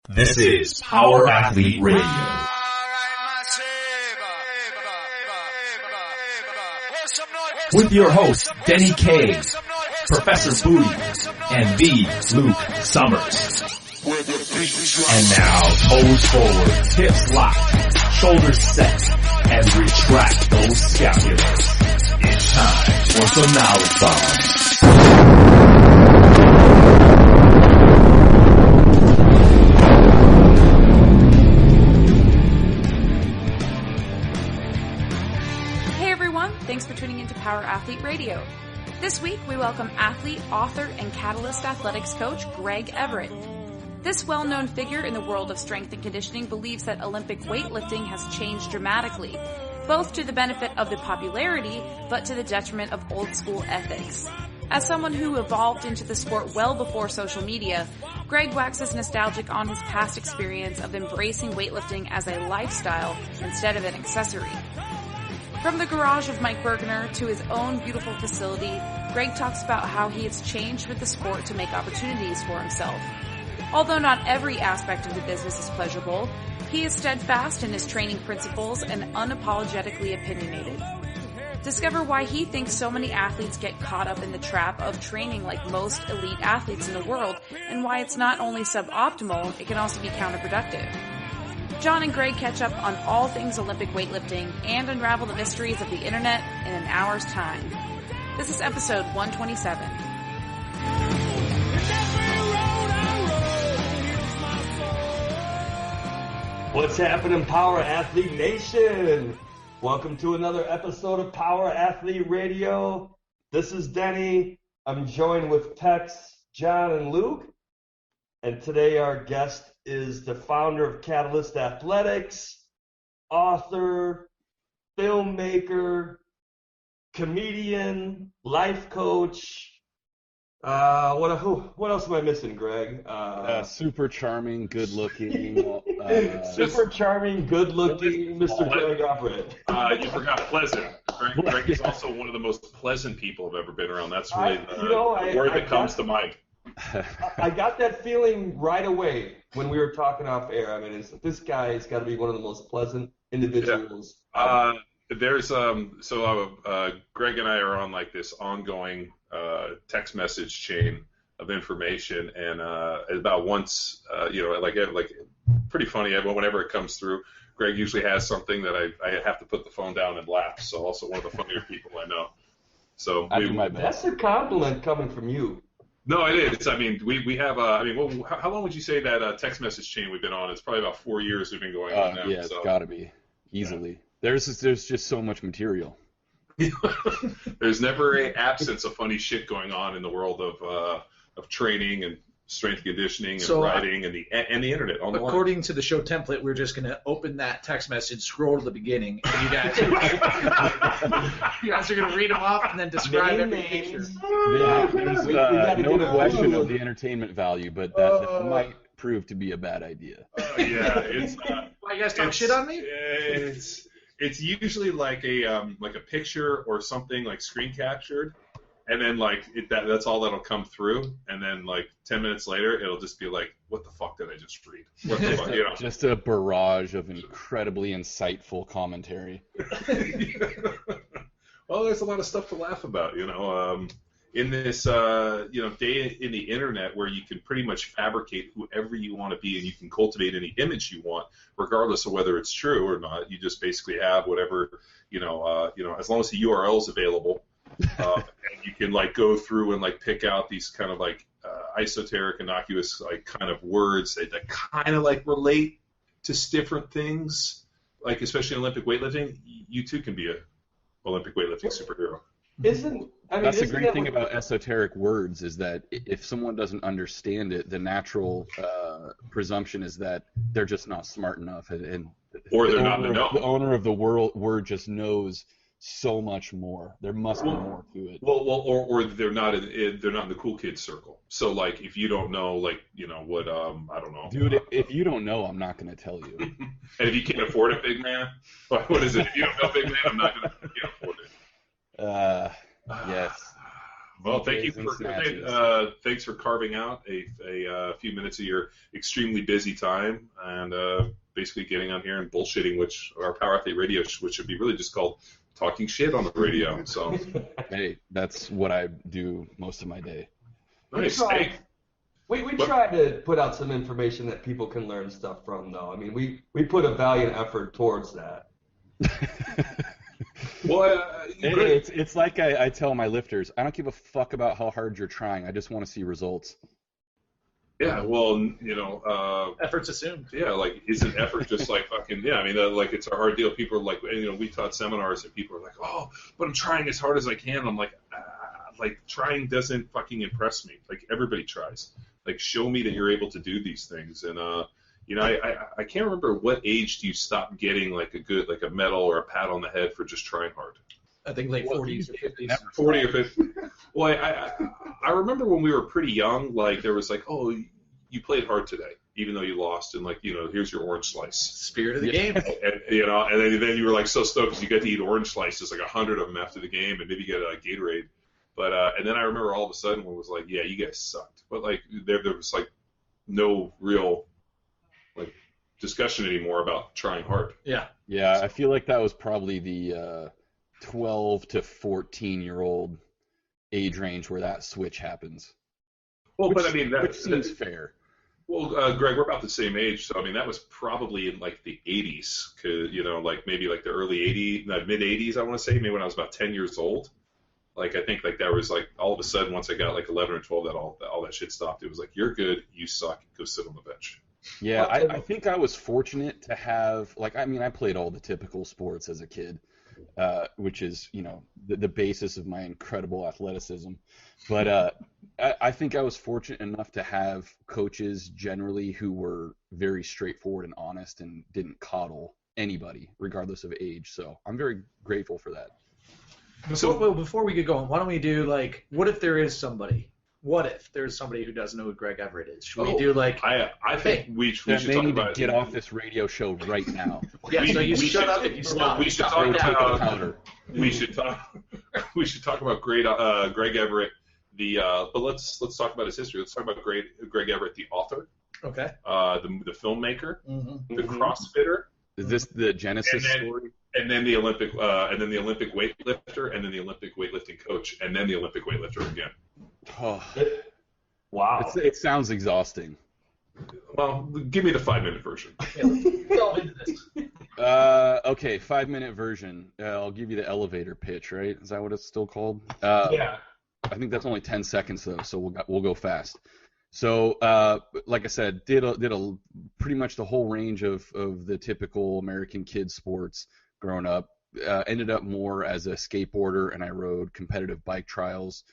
This is Power Athlete Radio. With your hosts, Denny K, Professor Booty, and the Luke Summers. And now, toes forward, hips locked, shoulders set, and retract those scapulars. It's time for some knowledge bombs. Thanks for tuning into Power Athlete Radio. This week, we welcome athlete, author, and Catalyst athletics coach Greg Everett. This well-known figure in the world of strength and conditioning believes that Olympic weightlifting has changed dramatically, both to the benefit of the popularity, but to the detriment of old-school ethics. As someone who evolved into the sport well before social media, Greg waxes nostalgic on his past experience of embracing weightlifting as a lifestyle instead of an accessory. From the garage of Mike Bergener to his own beautiful facility, Greg talks about how he has changed with the sport to make opportunities for himself. Although not every aspect of the business is pleasurable, he is steadfast in his training principles and unapologetically opinionated. Discover why he thinks so many athletes get caught up in the trap of training like most elite athletes in the world, and why it's not only suboptimal, it can also be counterproductive. John and Greg catch up on all things Olympic weightlifting and unravel the mysteries of the internet in an hour's time. This is episode 127. What's happening, Power Athlete Nation? Welcome to another episode of Power Athlete Radio. This is Denny. I'm joined with Tex, John, and Luke. And today our guest is the founder of Catalyst Athletics, author, filmmaker, comedian, life coach. What else am I missing, Greg? Super charming, good-looking. Super charming, good-looking Mr. Greg Everett. You forgot pleasant. Greg is also one of the most pleasant people I've ever been around. That's really the word that comes to mind. I got that feeling right away when we were talking off air. I mean, this guy has got to be one of the most pleasant individuals. Yeah. Greg and I are on like this ongoing text message chain of information, and about once, like pretty funny. Whenever it comes through, Greg usually has something that I have to put the phone down and laugh. So also one of the funnier people I know. So that's a compliment coming from you. No, it is. I mean, we have. How long would you say that text message chain we've been on? It's probably about 4 years we've been going on now. Yeah, it's got to be easily. Yeah. There's just so much material. There's never an absence of funny shit going on in the world of training and strength conditioning and writing and the internet. According to the show template, we're just going to open that text message, scroll to the beginning, and you guys are going to read them off and then describe every picture. Yeah, there's no question of the entertainment value, but that might prove to be a bad idea. Yeah, it's. Why, you guys talk shit on me? It's usually like a picture or something like screen captured. And then, that's all that'll come through. And then, 10 minutes later, it'll just be like, what the fuck did I just read? What the fuck, you know? Just a barrage of incredibly insightful commentary. Well, there's a lot of stuff to laugh about, in this, day in the internet where you can pretty much fabricate whoever you want to be and you can cultivate any image you want, regardless of whether it's true or not. You just basically have whatever, as long as the URL is available. And you can go through and pick out these kind of esoteric, innocuous kind of words that kind of relate to different things, especially in Olympic weightlifting. You too can be a Olympic weightlifting superhero. That's the great thing about esoteric words is that if someone doesn't understand it, the natural presumption is that they're just not smart enough, or they're not in the know. The owner of the word just knows so much more. There must be more to it. Or they're not in the cool kids circle. So if you don't know what I don't know. Dude, if you don't know, I'm not going to tell you. And if you can't afford it, big man, what is it? If you don't know, big man, I'm not going to afford it. Yes. Well, thanks for carving out a few minutes of your extremely busy time and basically getting on here and bullshitting, which our Power Athlete Radio, which should be really just called talking shit on the radio. So, hey, that's what I do most of my day. Nice. We try to put out some information that people can learn stuff from, though. I mean, we put a valiant effort towards that. Well, it's like I tell my lifters, I don't give a fuck about how hard you're trying. I just want to see results. Yeah, well, effort's assumed. Yeah, like isn't effort just like fucking? Yeah, I mean, like it's a hard deal. People are like, we taught seminars and people are like, oh, but I'm trying as hard as I can. I'm like trying doesn't fucking impress me. Like everybody tries. Like show me that you're able to do these things. And I can't remember what age do you stop getting like a medal or a pat on the head for just trying hard. I think like 40s or 50s. 40 or 50. Well, I remember when we were pretty young, like there was like, oh, you played hard today, even though you lost, and like here's your orange slice. Spirit of the game. And then you were like so stoked because you get to eat orange slices, like 100 of them after the game, and maybe get a Gatorade. But and then I remember all of a sudden when it was like, yeah, you guys sucked, but like there was like no real like discussion anymore about trying hard. Yeah. Yeah, I feel like that was probably the 12 to 14-year-old age range where that switch happens. Well, but I mean which seems fair. Well, Greg, we're about the same age, so I mean that was probably in like the 80s, like maybe like the early 80s, mid 80s, I want to say, maybe when I was about 10 years old. Like I think like that was like all of a sudden once I got like 11 or 12, that all that shit stopped. It was like you're good, you suck, go sit on the bench. Yeah, I think I was fortunate to have I played all the typical sports as a kid, which is the basis of my incredible athleticism. But I think I was fortunate enough to have coaches generally who were very straightforward and honest and didn't coddle anybody regardless of age. So I'm very grateful for that. Before we get going, why don't we do what if there is somebody? What if there's somebody who doesn't know who Greg Everett is? Should we do I think we should they talk need about to get off this radio show right now. Yeah, so you shut up if you stop. We should talk about we should talk about Greg Everett. But let's talk about his history. Let's talk about Greg Everett, the author. Okay. The filmmaker, the CrossFitter. Is this the Genesis story? And then the Olympic weightlifter, and then the Olympic weightlifting coach, and then the Olympic weightlifter again. Oh. Wow. It sounds exhausting. Well, give me the 5-minute version. Delve into this. Okay, 5-minute version. I'll give you the elevator pitch, right? Is that what it's still called? Yeah. I think that's only 10 seconds though, so we'll go fast. So, like I said, did a pretty much the whole range of the typical American kid sports growing up. Ended up more as a skateboarder, and I rode competitive bike trials.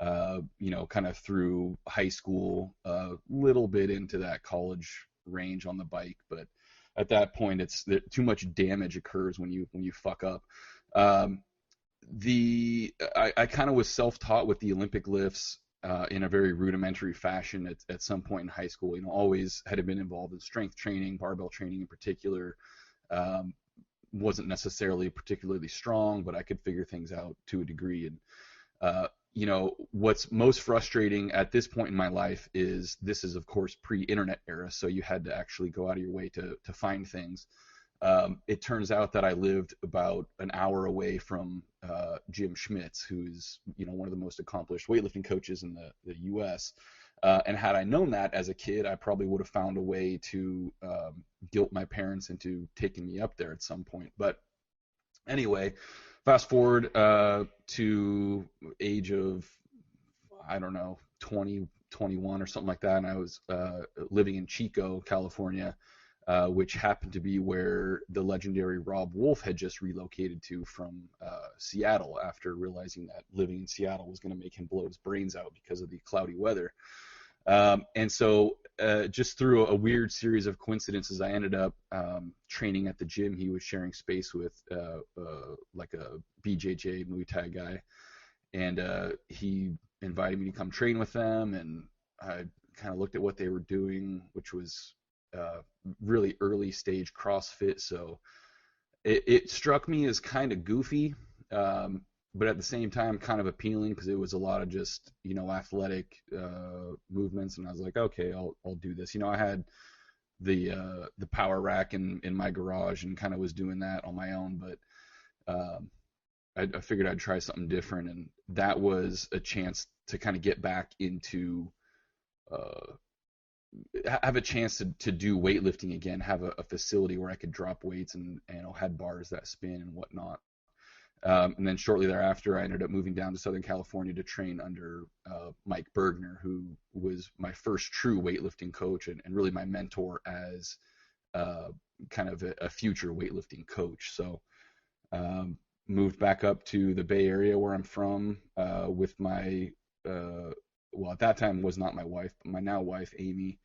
Kind of through high school, a little bit into that college range on the bike, but at that point, too much damage occurs when you fuck up. I kind of was self-taught with the Olympic lifts in a very rudimentary fashion at some point in high school. Always had been involved in strength training, barbell training in particular. Wasn't necessarily particularly strong, but I could figure things out to a degree. And what's most frustrating at this point in my life is this is, of course, pre-internet era, so you had to actually go out of your way to find things. It turns out that I lived about an hour away from Jim Schmitz, who's one of the most accomplished weightlifting coaches in the U.S. And had I known that as a kid, I probably would have found a way to guilt my parents into taking me up there at some point. But anyway, fast forward to age of, 20, 21 or something like that, and I was living in Chico, California, which happened to be where the legendary Rob Wolf had just relocated to from Seattle after realizing that living in Seattle was going to make him blow his brains out because of the cloudy weather. And so just through a weird series of coincidences, I ended up training at the gym he was sharing space with, like a BJJ Muay Thai guy. And he invited me to come train with them, and I kind of looked at what they were doing, which was really early stage CrossFit. So it struck me as kind of goofy, but at the same time kind of appealing because it was a lot of just, athletic movements, and I was like, okay, I'll do this. I had the power rack in my garage and kind of was doing that on my own, but I figured I'd try something different, and that was a chance to kind of get back into have a chance to do weightlifting again, have a facility where I could drop weights and had bars that spin and whatnot. And then shortly thereafter, I ended up moving down to Southern California to train under Mike Bergner, who was my first true weightlifting coach and really my mentor as kind of a future weightlifting coach. So moved back up to the Bay Area where I'm from with my, well, at that time was not my wife, but my now wife, Amy,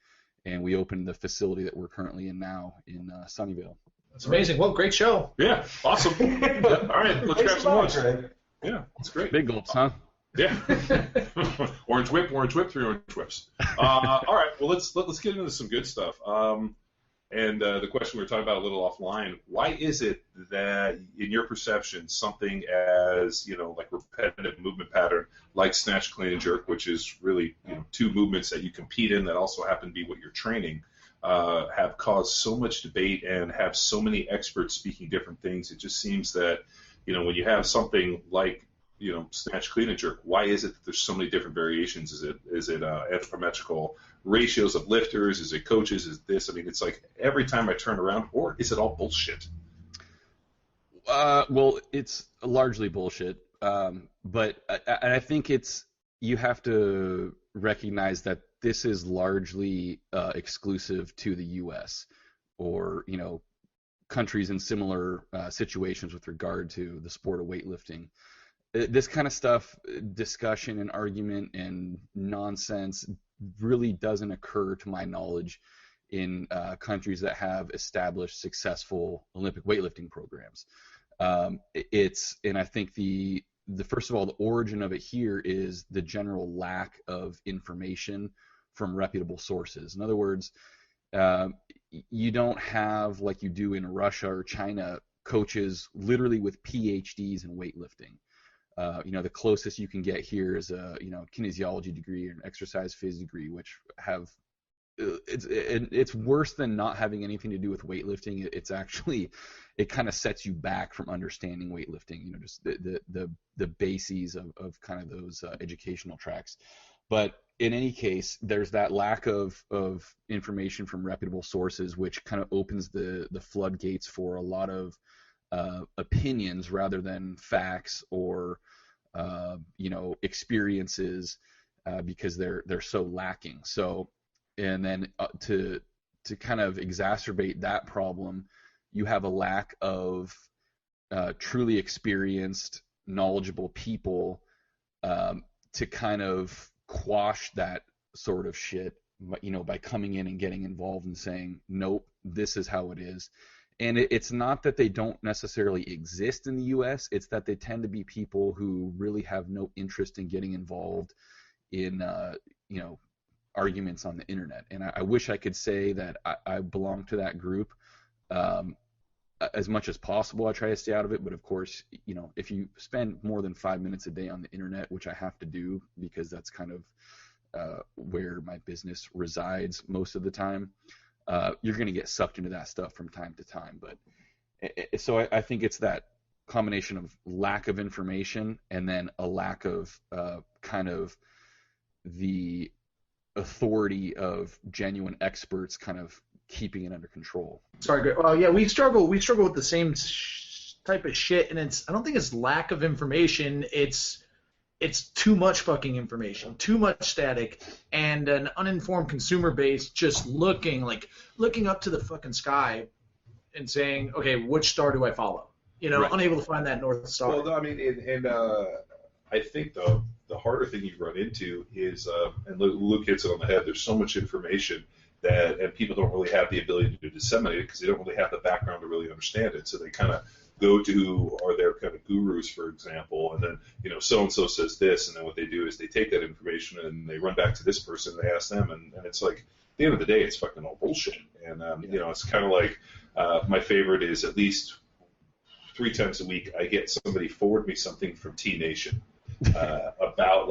and we opened the facility that we're currently in now in Sunnyvale. That's amazing. Well, great show. Yeah, awesome. All right, let's grab some lunch. Yeah, that's great. Big gulps, huh? Yeah. Orange whip, 3 orange whips. All right, well, let's get into some good stuff. And the question we were talking about a little offline, why is it that, in your perception, something as, like repetitive movement pattern, like snatch, clean, and jerk, which is really, two movements that you compete in that also happen to be what you're training, have caused so much debate and have so many experts speaking different things? It just seems that, when you have something like, snatch, clean, and jerk, why is it that there's so many different variations? Is it anthropometrical ratios of lifters? Is it coaches? Is this? I mean, it's like every time I turn around, or is it all bullshit? Well, it's largely bullshit. But I think you have to recognize that this is largely exclusive to the U.S. or, countries in similar situations with regard to the sport of weightlifting. This kind of stuff, discussion and argument and nonsense, really doesn't occur, to my knowledge, in countries that have established successful Olympic weightlifting programs. And I think the first of all, the origin of it here is the general lack of information from reputable sources. In other words, you don't have, like you do in Russia or China, coaches literally with PhDs in weightlifting. The closest you can get here is a kinesiology degree or an exercise phys degree, which have it's worse than not having anything to do with weightlifting. It's actually, it kind of sets you back from understanding weightlifting. Just the bases of kind of those educational tracks. But in any case, there's that lack of information from reputable sources, which kind of opens the floodgates for a lot of opinions rather than facts or experiences, because they're so lacking. So, and then to kind of exacerbate that problem, you have a lack of truly experienced, knowledgeable people to kind of quash that sort of shit, by coming in and getting involved and saying, nope, this is how it is. And it's not that they don't necessarily exist in the U.S., it's that they tend to be people who really have no interest in getting involved in, arguments on the internet. And I wish I could say that I belong to that group. As much as possible, I try to stay out of it. But of course, if you spend more than 5 minutes a day on the internet, which I have to do because that's kind of where my business resides most of the time, you're going to get sucked into that stuff from time to time. But so I think it's that combination of lack of information and then a lack of kind of the authority of genuine experts kind of keeping it under control. Sorry, Greg. Well, yeah, we struggle with the same type of shit, and I don't think it's lack of information. It's too much fucking information, too much static, and an uninformed consumer base just looking up to the fucking sky and saying, okay, which star do I follow? Right. Unable to find that North Star. Well, I mean, and I think the harder thing you run into is, and Luke hits it on the head, there's so much information and people don't really have the ability to disseminate it because they don't really have the background to really understand it. So they kind of go to who are their kind of gurus, for example, and then, so-and-so says this, and then what they do is they take that information and they run back to this person and they ask them, and it's like, at the end of the day, it's fucking all bullshit. And, it's kind of like, my favorite is, at least 3 times a week I get somebody forward me something from T Nation about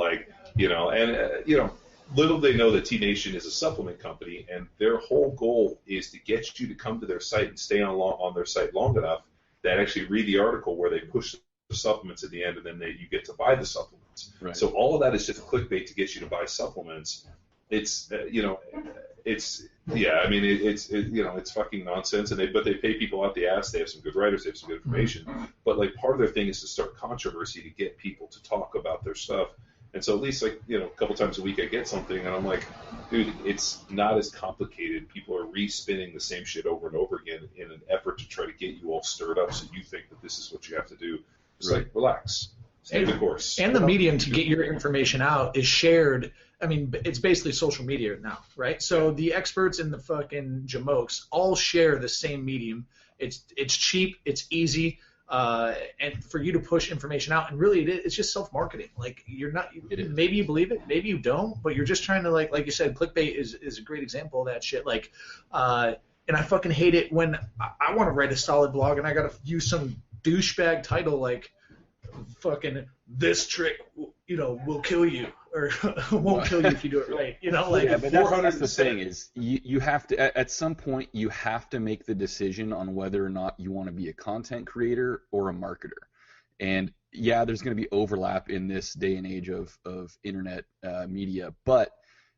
little they know that T Nation is a supplement company, and their whole goal is to get you to come to their site and stay on their site long enough that actually read the article where they push the supplements at the end, and then you get to buy the supplements. Right. So all of that is just clickbait to get you to buy supplements. It's fucking nonsense, but they pay people out the ass. They have some good writers, they have some good information, but like part of their thing is to start controversy to get people to talk about their stuff. And so at least a couple times a week I get something, and I'm like, dude, it's not as complicated. People are re-spinning the same shit over and over again in an effort to try to get you all stirred up so you think that this is what you have to do. It's like, relax. Stay the course. And the medium to get your information out is shared. I mean, it's basically social media now, right? So the experts and the fucking jamokes all share the same medium. It's cheap, it's easy. And for you to push information out, and really it's just self-marketing. Like maybe you believe it, maybe you don't, but you're just trying to like you said, clickbait is a great example of that shit. Like, and I fucking hate it when I want to write a solid blog and I got to use some douchebag title like fucking this trick, will kill you or won't kill you if you do it right. Yeah, but that's the thing is you have to at some point you have to make the decision on whether or not you want to be a content creator or a marketer. And yeah, there's going to be overlap in this day and age of internet media, but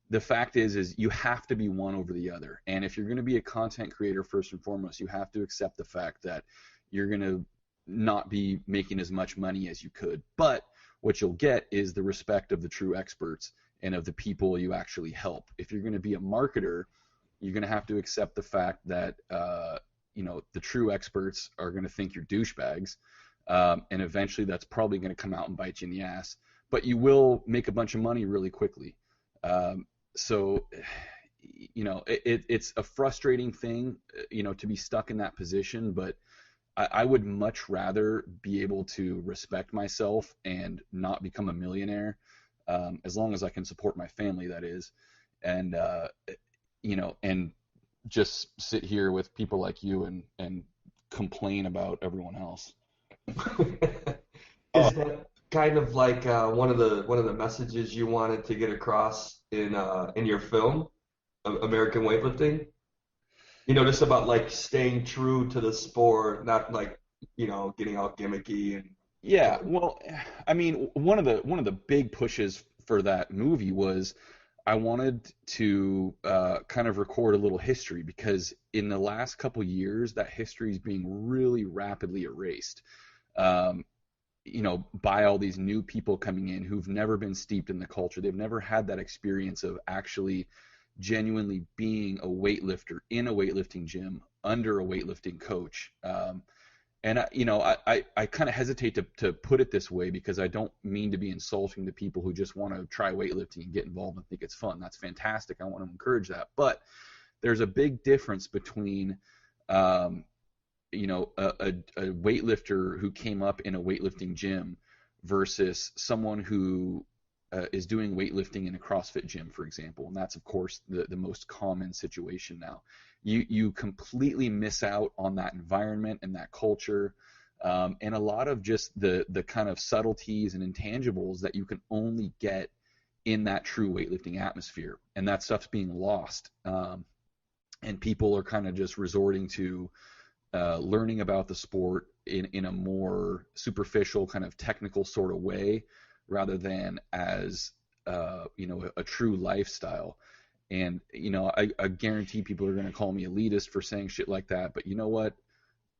the fact is you have to be one over the other. And if you're going to be a content creator first and foremost, you have to accept the fact that you're going to not be making as much money as you could, but what you'll get is the respect of the true experts and of the people you actually help. If you're going to be a marketer, you're going to have to accept the fact that the true experts are going to think you're douchebags, and eventually that's probably going to come out and bite you in the ass. But you will make a bunch of money really quickly. So it's a frustrating thing, to be stuck in that position, but I would much rather be able to respect myself and not become a millionaire, as long as I can support my family, that is, and and just sit here with people like you and complain about everyone else. Is that kind of like one of the messages you wanted to get across in your film, American Weightlifting? Just about like staying true to the sport, not like getting all gimmicky and. Yeah, well, I mean, one of the big pushes for that movie was I wanted to kind of record a little history, because in the last couple years that history is being really rapidly erased. By all these new people coming in who've never been steeped in the culture. They've never had that experience of actually genuinely being a weightlifter in a weightlifting gym under a weightlifting coach. And I kind of hesitate to put it this way, because I don't mean to be insulting to people who just want to try weightlifting and get involved and think it's fun. That's fantastic. I want to encourage that. But there's a big difference between a weightlifter who came up in a weightlifting gym versus someone who is doing weightlifting in a CrossFit gym, for example, and that's of course the most common situation now. You completely miss out on that environment and that culture, and a lot of just the kind of subtleties and intangibles that you can only get in that true weightlifting atmosphere, and that stuff's being lost, and people are kind of just resorting to learning about the sport in a more superficial kind of technical sort of way, rather than as a true lifestyle. And I guarantee people are going to call me elitist for saying shit like that, but you know what?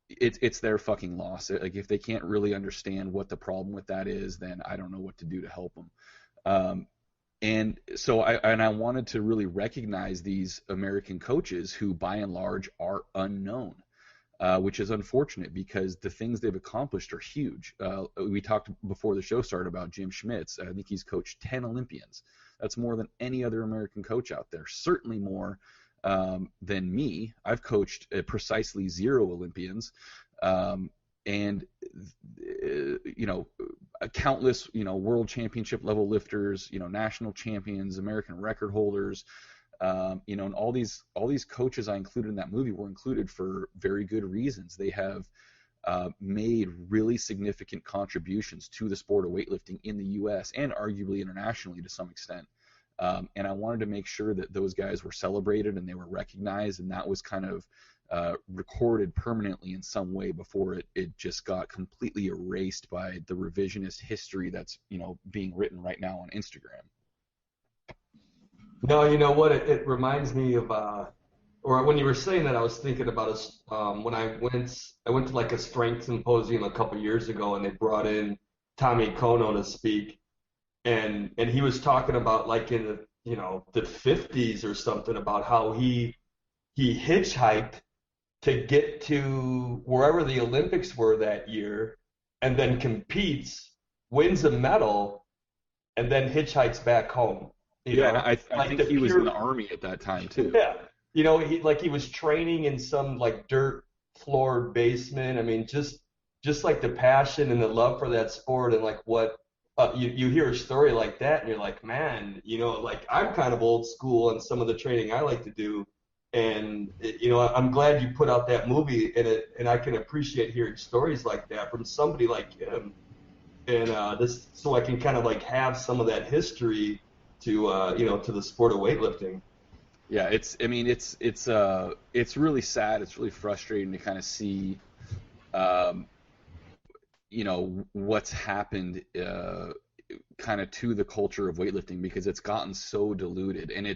It's their fucking loss. Like, if they can't really understand what the problem with that is, then I don't know what to do to help them. And so I wanted to really recognize these American coaches who, by and large, are unknown. Which is unfortunate, because the things they've accomplished are huge. We talked before the show started about Jim Schmitz. I think he's coached 10 Olympians. That's more than any other American coach out there, certainly more than me. I've coached precisely 0 Olympians, and countless world championship level lifters, national champions, American record holders. And all these coaches I included in that movie were included for very good reasons. They have made really significant contributions to the sport of weightlifting in the U.S. and arguably internationally to some extent. And I wanted to make sure that those guys were celebrated and they were recognized, and that was kind of recorded permanently in some way before it just got completely erased by the revisionist history that's being written right now on Instagram. No, you know what? It reminds me of, or when you were saying that, I was thinking about when I went to like a strength symposium a couple years ago, and they brought in Tommy Kono to speak, and he was talking about like in the 50s or something about how he hitchhiked to get to wherever the Olympics were that year, and then competes, wins a medal, and then hitchhikes back home. I think he was in the Army at that time too. Yeah, he was training in some like dirt floored basement. I mean, just like the passion and the love for that sport, and like what you hear a story like that, and you're like, man, like I'm kind of old school on some of the training I like to do. And I'm glad you put out that movie, and I can appreciate hearing stories like that from somebody like him, and so I can kind of like have some of that history to to the sport of weightlifting. Yeah, it's really sad. It's really frustrating to kind of see, what's happened, kind of to the culture of weightlifting, because it's gotten so diluted, and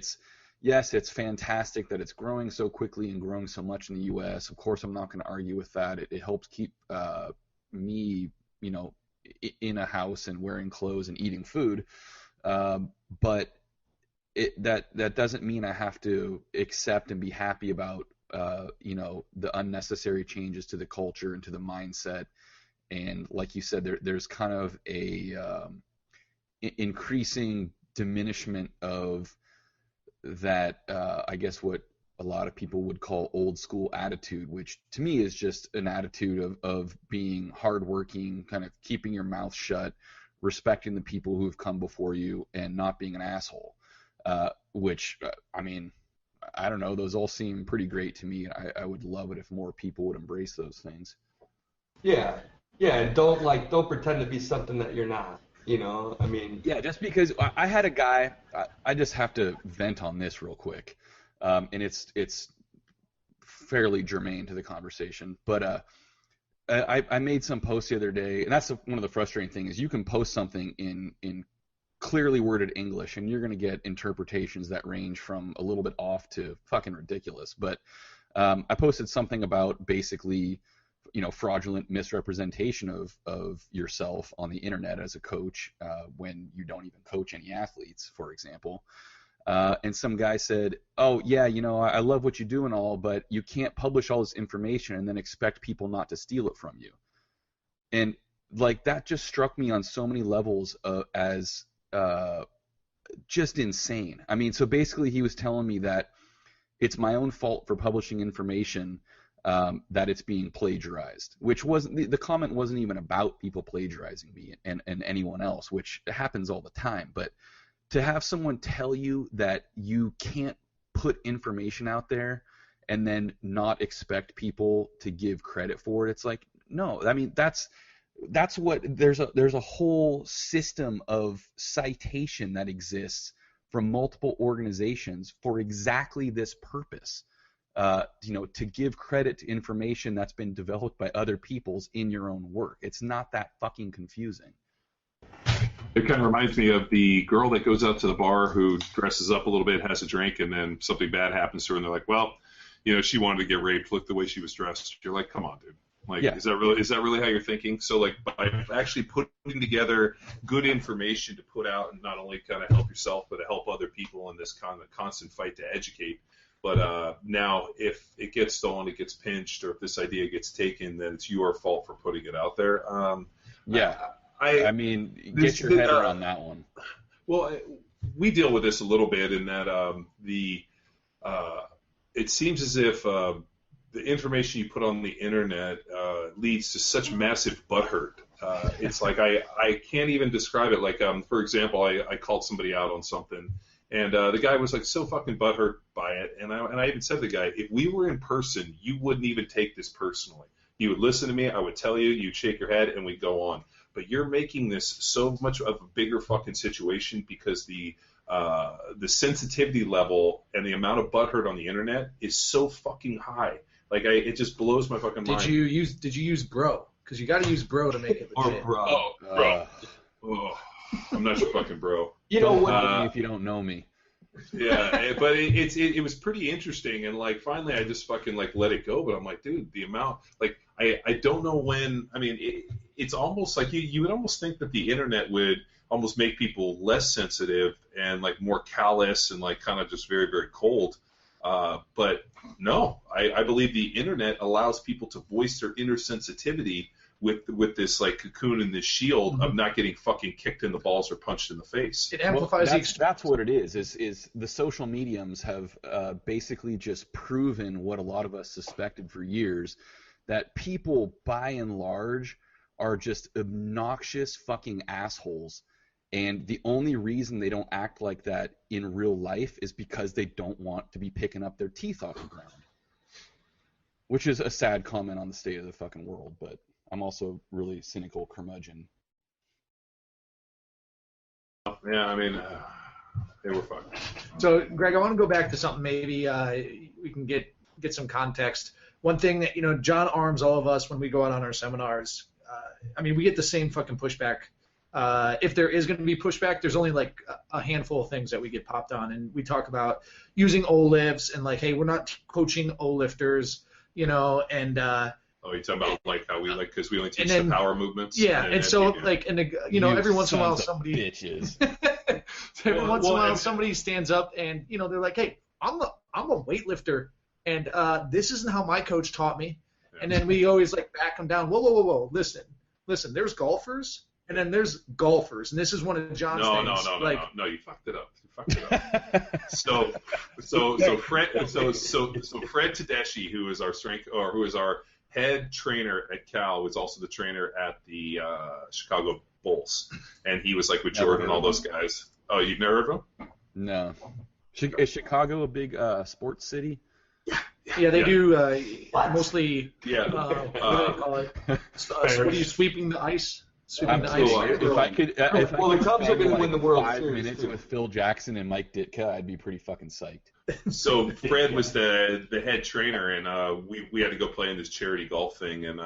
yes, it's fantastic that it's growing so quickly and growing so much in the U.S. Of course, I'm not going to argue with that. It helps keep me, in a house and wearing clothes and eating food. But that doesn't mean I have to accept and be happy about, the unnecessary changes to the culture and to the mindset. And like you said, there's kind of a increasing diminishment of that, I guess what a lot of people would call old school attitude, which to me is just an attitude of being hardworking, kind of keeping your mouth shut, respecting the people who have come before you, and not being an asshole. Which, I mean, I don't know, those all seem pretty great to me. I would love it if more people would embrace those things. Yeah, and don't pretend to be something that you're not. I mean. Yeah, just because I had a guy, I just have to vent on this real quick, and it's fairly germane to the conversation. But I made some post the other day, and that's one of the frustrating things, is you can post something in clearly worded English, and you're going to get interpretations that range from a little bit off to fucking ridiculous. But I posted something about basically, fraudulent misrepresentation of yourself on the internet as a coach, when you don't even coach any athletes, for example. And some guy said, oh, yeah, I love what you do and all, but you can't publish all this information and then expect people not to steal it from you. And like that just struck me on so many levels as just insane. I mean, so basically he was telling me that it's my own fault for publishing information, that it's being plagiarized, which wasn't, the comment wasn't even about people plagiarizing me and anyone else, which happens all the time. But to have someone tell you that you can't put information out there and then not expect people to give credit for it, it's like, no, I mean, that's what, there's a whole system of citation that exists from multiple organizations for exactly this purpose. To give credit to information that's been developed by other people's in your own work. It's not that fucking confusing. It kind of reminds me of the girl that goes out to the bar who dresses up a little bit, has a drink, and then something bad happens to her, and they're like, well, she wanted to get raped. Look the way she was dressed. You're like, come on, dude. Like, yeah. Is that really how you're thinking? So, like, by actually putting together good information to put out and not only kind of help yourself, but to help other people in this kind of constant fight to educate. But now, if it gets stolen, it gets pinched, or if this idea gets taken, then it's your fault for putting it out there. I mean, get your head around that one. Well, we deal with this a little bit in that it seems as if the information you put on the internet leads to such massive butthurt. It's like I can't even describe it. Like, for example, I called somebody out on something, and the guy was like so fucking butthurt by it, and I even said to the guy, if we were in person, you wouldn't even take this personally. He would listen to me. I would tell you. You'd shake your head, and we'd go on. But you're making this so much of a bigger fucking situation because the sensitivity level and the amount of butthurt on the internet is so fucking high. Like, it just blows my fucking mind. Did you use bro? Because you got to use bro to make it legit. Or bro. Oh, bro. I'm not your fucking bro. You know what? If you don't know me. Yeah, but it was pretty interesting, and like finally I just fucking like let it go. But I'm like, dude, the amount, like I don't know when. I mean, it's almost like you would almost think that the internet would almost make people less sensitive and like more callous and like kind of just very, very cold. But no, I believe the internet allows people to voice their inner sensitivity with this like cocoon and this shield of not getting fucking kicked in the balls or punched in the face. It amplifies that's what it is the social mediums have basically just proven what a lot of us suspected for years, that people by and large are just obnoxious fucking assholes. And the only reason they don't act like that in real life is because they don't want to be picking up their teeth off the ground. Which is a sad comment on the state of the fucking world, but I'm also really cynical curmudgeon. Yeah, I mean, they were fun. So, Greg, I want to go back to something maybe we can get some context. One thing that, John arms all of us when we go out on our seminars. I mean, we get the same fucking pushback. If there is going to be pushback, there's only like a handful of things that we get popped on. And we talk about using O-lifts and like, hey, we're not coaching O-lifters, and Oh, you're talking about like how we like, because we only teach the power movements. Yeah, and so like, and every once in a while somebody bitches. every once in a while somebody stands up and they're like, hey, I'm a weightlifter, and this isn't how my coach taught me. Yeah. And then we always like back them down. Whoa, listen. There's golfers, and then there's golfers, and this is one of John's things. No, you fucked it up. So Fred Tedeschi, who is our strength, or who is our head trainer at Cal, was also the trainer at the Chicago Bulls, and he was like with Jordan and all those guys. Oh, you've never heard of him? No. Is Chicago a big sports city? Yeah, they do mostly. Yeah. What do they call it? What are you sweeping the ice? Sweeping the ice. If I could, the Cubs are going to win the World 5 Series minutes too. with Phil Jackson and Mike Ditka, I'd be pretty fucking psyched. So Fred was the head trainer, and we had to go play in this charity golf thing, and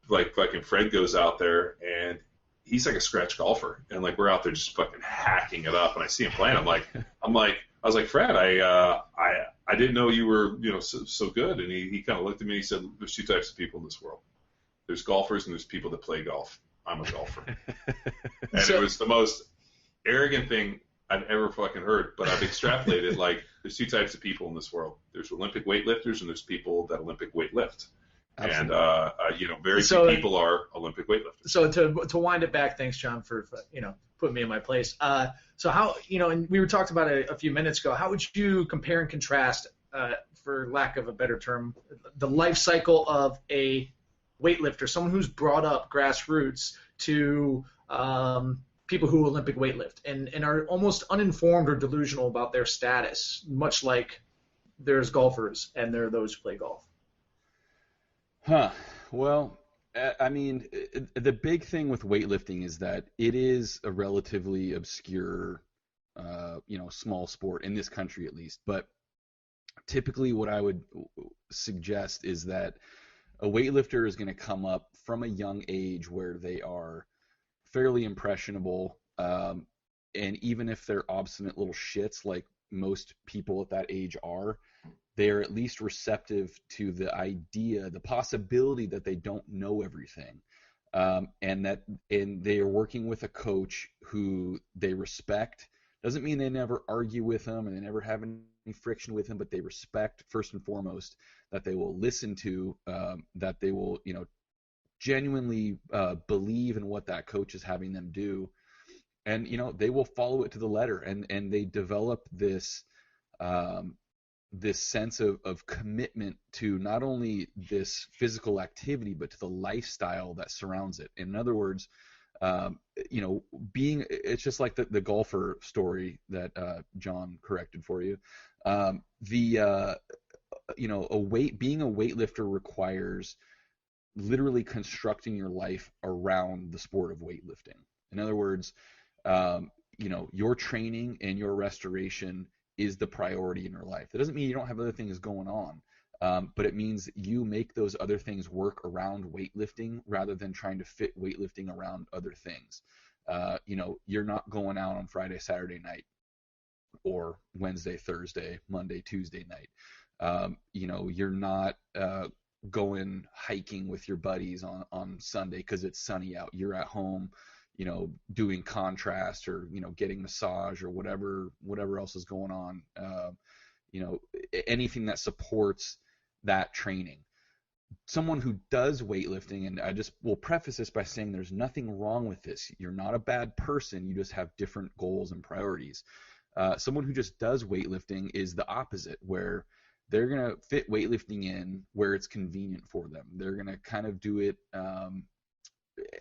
like fucking Fred goes out there, and he's like a scratch golfer, and like we're out there just fucking hacking it up, and I see him playing. I was like, Fred, I didn't know you were so good, and he kind of looked at me and he said, there's two types of people in this world. There's golfers and there's people that play golf. I'm a golfer. And it was the most arrogant thing I've ever fucking heard, but I've extrapolated like there's two types of people in this world. There's Olympic weightlifters and there's people that Olympic weightlift. Absolutely. And very few people are Olympic weightlifters. So to wind it back, thanks John for putting me in my place. So how and we were talking about it a few minutes ago. How would you compare and contrast, for lack of a better term, the life cycle of a weightlifter, someone who's brought up grassroots, to people who Olympic weightlift and are almost uninformed or delusional about their status, much like there's golfers and there are those who play golf? Well, I mean, the big thing with weightlifting is that it is a relatively obscure, small sport in this country at least. But typically what I would suggest is that a weightlifter is going to come up from a young age where they are fairly impressionable, and even if they're obstinate little shits like most people at that age are, they are at least receptive to the idea, the possibility that they don't know everything, and they are working with a coach who they respect. Doesn't mean they never argue with him and they never have any friction with him, but they respect first and foremost, that they will listen to, that they will, genuinely believe in what that coach is having them do, and they will follow it to the letter, and they develop this sense of commitment to not only this physical activity but to the lifestyle that surrounds it. In other words, it's just like the golfer story that John corrected for you. being a weightlifter requires literally constructing your life around the sport of weightlifting. In other words, your training and your restoration is the priority in your life. That doesn't mean you don't have other things going on, but it means you make those other things work around weightlifting rather than trying to fit weightlifting around other things. You're not going out on Friday, Saturday night, or Wednesday, Thursday, Monday, Tuesday night. You're not going hiking with your buddies on Sunday because it's sunny out. You're at home, doing contrast or, getting massage or whatever else is going on. Anything that supports that training. Someone who does weightlifting, and I just will preface this by saying there's nothing wrong with this. You're not a bad person. You just have different goals and priorities. Someone who just does weightlifting is the opposite, where they're going to fit weightlifting in where it's convenient for them. They're going to kind of do it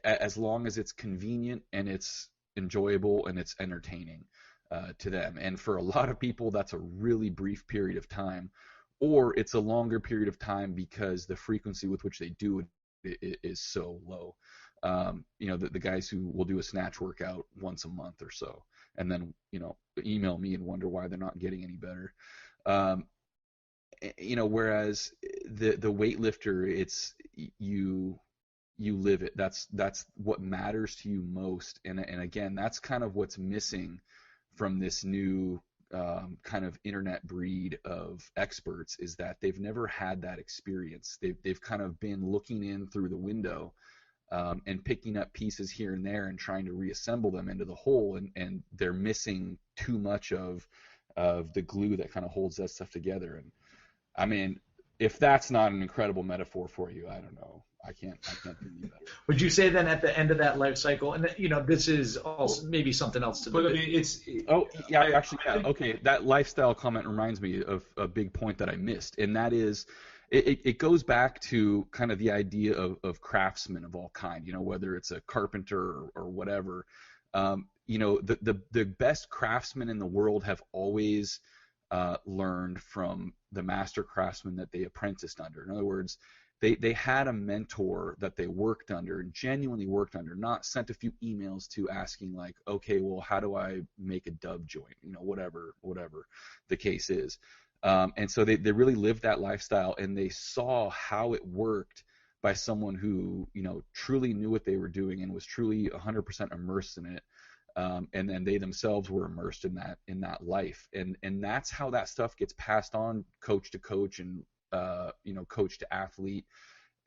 as long as it's convenient and it's enjoyable and it's entertaining to them. And for a lot of people, that's a really brief period of time, or it's a longer period of time because the frequency with which they do it is so low. The guys who will do a snatch workout once a month or so, and then, email me and wonder why they're not getting any better. Whereas the weightlifter, it's you live it. That's what matters to you most. And again, that's kind of what's missing from this new kind of internet breed of experts, is that they've never had that experience. They've kind of been looking in through the window and picking up pieces here and there and trying to reassemble them into the whole, and they're missing too much of the glue that kind of holds that stuff together. And I mean, if that's not an incredible metaphor for you, I don't know. I can't do any better. Would you say then at the end of that life cycle, and this is also maybe something else to do? But I mean, okay. That lifestyle comment reminds me of a big point that I missed, and that is, it goes back to kind of the idea of craftsmen of all kind. Whether it's a carpenter or whatever. The best craftsmen in the world have always learned from the master craftsmen that they apprenticed under. In other words, they had a mentor that they worked under, genuinely worked under, not sent a few emails to asking like, okay, well, how do I make a dub joint? Whatever the case is. And so they really lived that lifestyle, and they saw how it worked by someone who, truly knew what they were doing and was truly 100% immersed in it. And then they themselves were immersed in that life. And that's how that stuff gets passed on, coach to coach and, coach to athlete.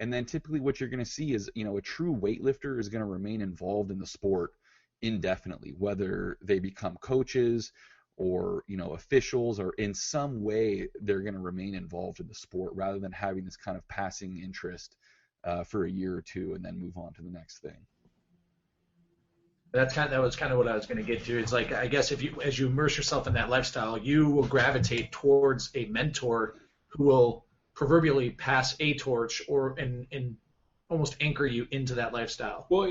And then typically what you're going to see is, a true weightlifter is going to remain involved in the sport indefinitely, whether they become coaches or, officials, or in some way they're going to remain involved in the sport rather than having this kind of passing interest for a year or two and then move on to the next thing. That was kind of what I was going to get to. It's like, I guess as you immerse yourself in that lifestyle, you will gravitate towards a mentor who will proverbially pass a torch and almost anchor you into that lifestyle. Well,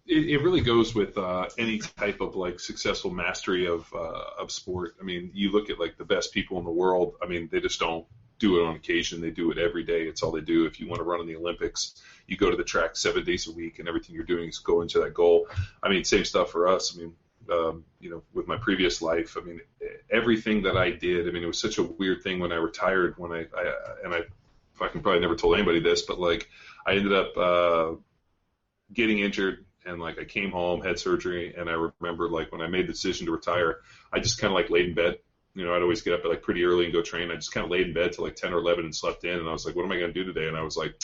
it really goes with any type of like successful mastery of sport. I mean, you look at like the best people in the world. I mean, they just don't do it on occasion. They do it every day. It's all they do. If you want to run in the Olympics, you go to the track 7 days a week, and everything you're doing is go into that goal. I mean, same stuff for us. I mean, with my previous life, I mean, everything that I did, I mean, it was such a weird thing when I retired, when I fucking probably never told anybody this, but like I ended up getting injured, and like I came home, had surgery, and I remember like when I made the decision to retire, I just kind of like laid in bed. I'd always get up at like pretty early and go train. I just kind of laid in bed till like 10 or 11 and slept in, and I was like, what am I going to do today? And I was like,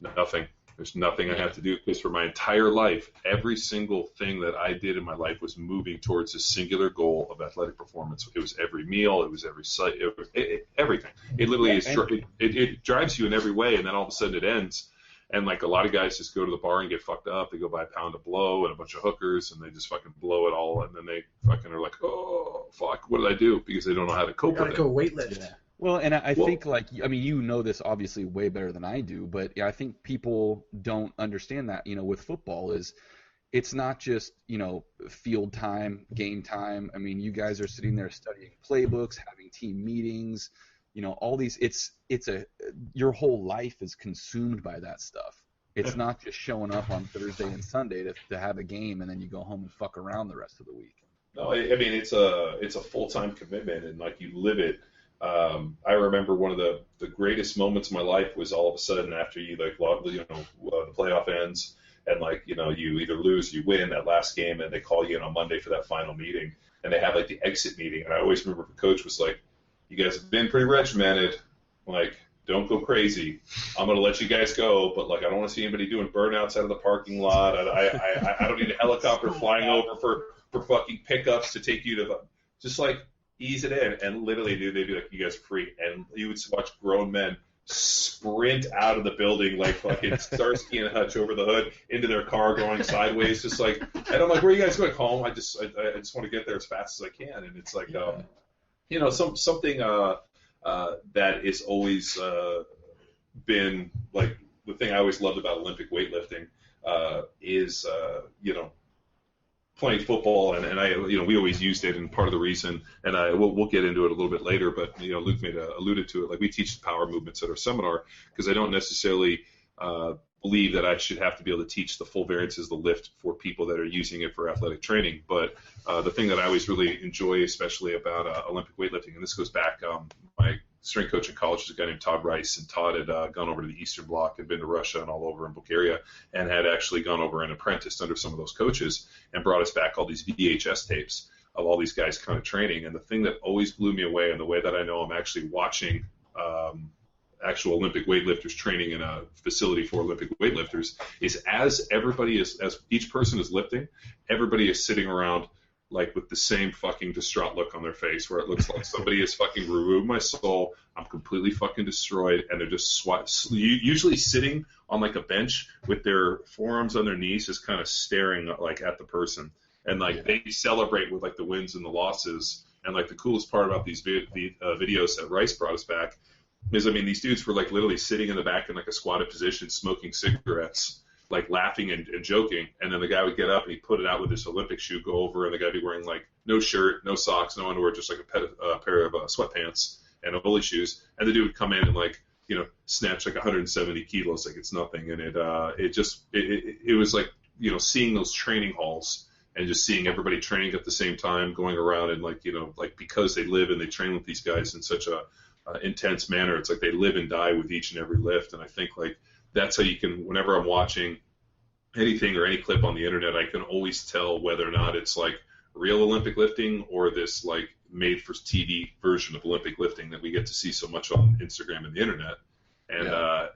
nothing. There's nothing I have to do, because for my entire life, every single thing that I did in my life was moving towards a singular goal of athletic performance. It was every meal, it was every site, everything. It literally it drives you in every way, and then all of a sudden it ends. And like a lot of guys just go to the bar and get fucked up. They go buy a pound of blow and a bunch of hookers, and they just fucking blow it all, and then they fucking are like, oh fuck, what did I do? Because they don't know how to cope with it. Gotta go weightlift. Yeah. Well, and I think like, I mean, this obviously way better than I do, but I think people don't understand that, with football is, it's not just, field time, game time. I mean, you guys are sitting there studying playbooks, having team meetings, all these. Your whole life is consumed by that stuff. It's not just showing up on Thursday and Sunday to have a game and then you go home and fuck around the rest of the week. No, I mean it's a full-time commitment, and like you live it. I remember one of the greatest moments of my life was all of a sudden after you the playoff ends, and you either lose, you win that last game, and they call you in on Monday for that final meeting, and they have like the exit meeting, and I always remember the coach was like, "You guys have been pretty regimented, like don't go crazy. I'm gonna let you guys go, but like I don't want to see anybody doing burnouts out of the parking lot. I don't need a helicopter flying over for fucking pickups to take you to just like ease it in." And literally, dude, they'd be like, "You guys are free," and you would watch grown men sprint out of the building like fucking Starsky and Hutch over the hood into their car going sideways, just like. And I'm like, "Where are you guys going? Home? I just want to get there as fast as I can." And it's like, something that is always been like the thing I always loved about Olympic weightlifting is playing football, and I we always used it, and part of the reason, and we'll get into it a little bit later, but Luke alluded to it, like we teach the power movements at our seminar because I don't necessarily believe that I should have to be able to teach the full variances of the lift for people that are using it for athletic training. But the thing that I always really enjoy, especially about Olympic weightlifting, and this goes back, my strength coach in college was a guy named Todd Rice, and Todd had gone over to the Eastern Bloc, had been to Russia and all over in Bulgaria, and had actually gone over and apprenticed under some of those coaches and brought us back all these VHS tapes of all these guys kind of training. And the thing that always blew me away, and the way that I know I'm actually watching actual Olympic weightlifters training in a facility for Olympic weightlifters, is as each person is lifting, everybody is sitting around like with the same fucking distraught look on their face, where it looks like somebody has fucking removed my soul, I'm completely fucking destroyed, and they're just usually sitting on like a bench with their forearms on their knees, just kind of staring like at the person, and like they celebrate with like the wins and the losses. And like the coolest part about these videos that Rice brought us back is, I mean, these dudes were like literally sitting in the back in like a squatted position, smoking cigarettes, like laughing and joking, and then the guy would get up and he'd put it out with his Olympic shoe, go over, and the guy would be wearing like no shirt, no socks, no underwear, just like a pair of sweatpants and Ollie shoes, and the dude would come in and like snatch like 170 kilos like it's nothing, and it was like seeing those training halls and just seeing everybody training at the same time, going around, and like because they live and they train with these guys in such a intense manner, it's like they live and die with each and every lift. And I think like that's how you can, whenever I'm watching anything or any clip on the internet, I can always tell whether or not it's like real Olympic lifting or this like made for TV version of Olympic lifting that we get to see so much on Instagram and the internet. And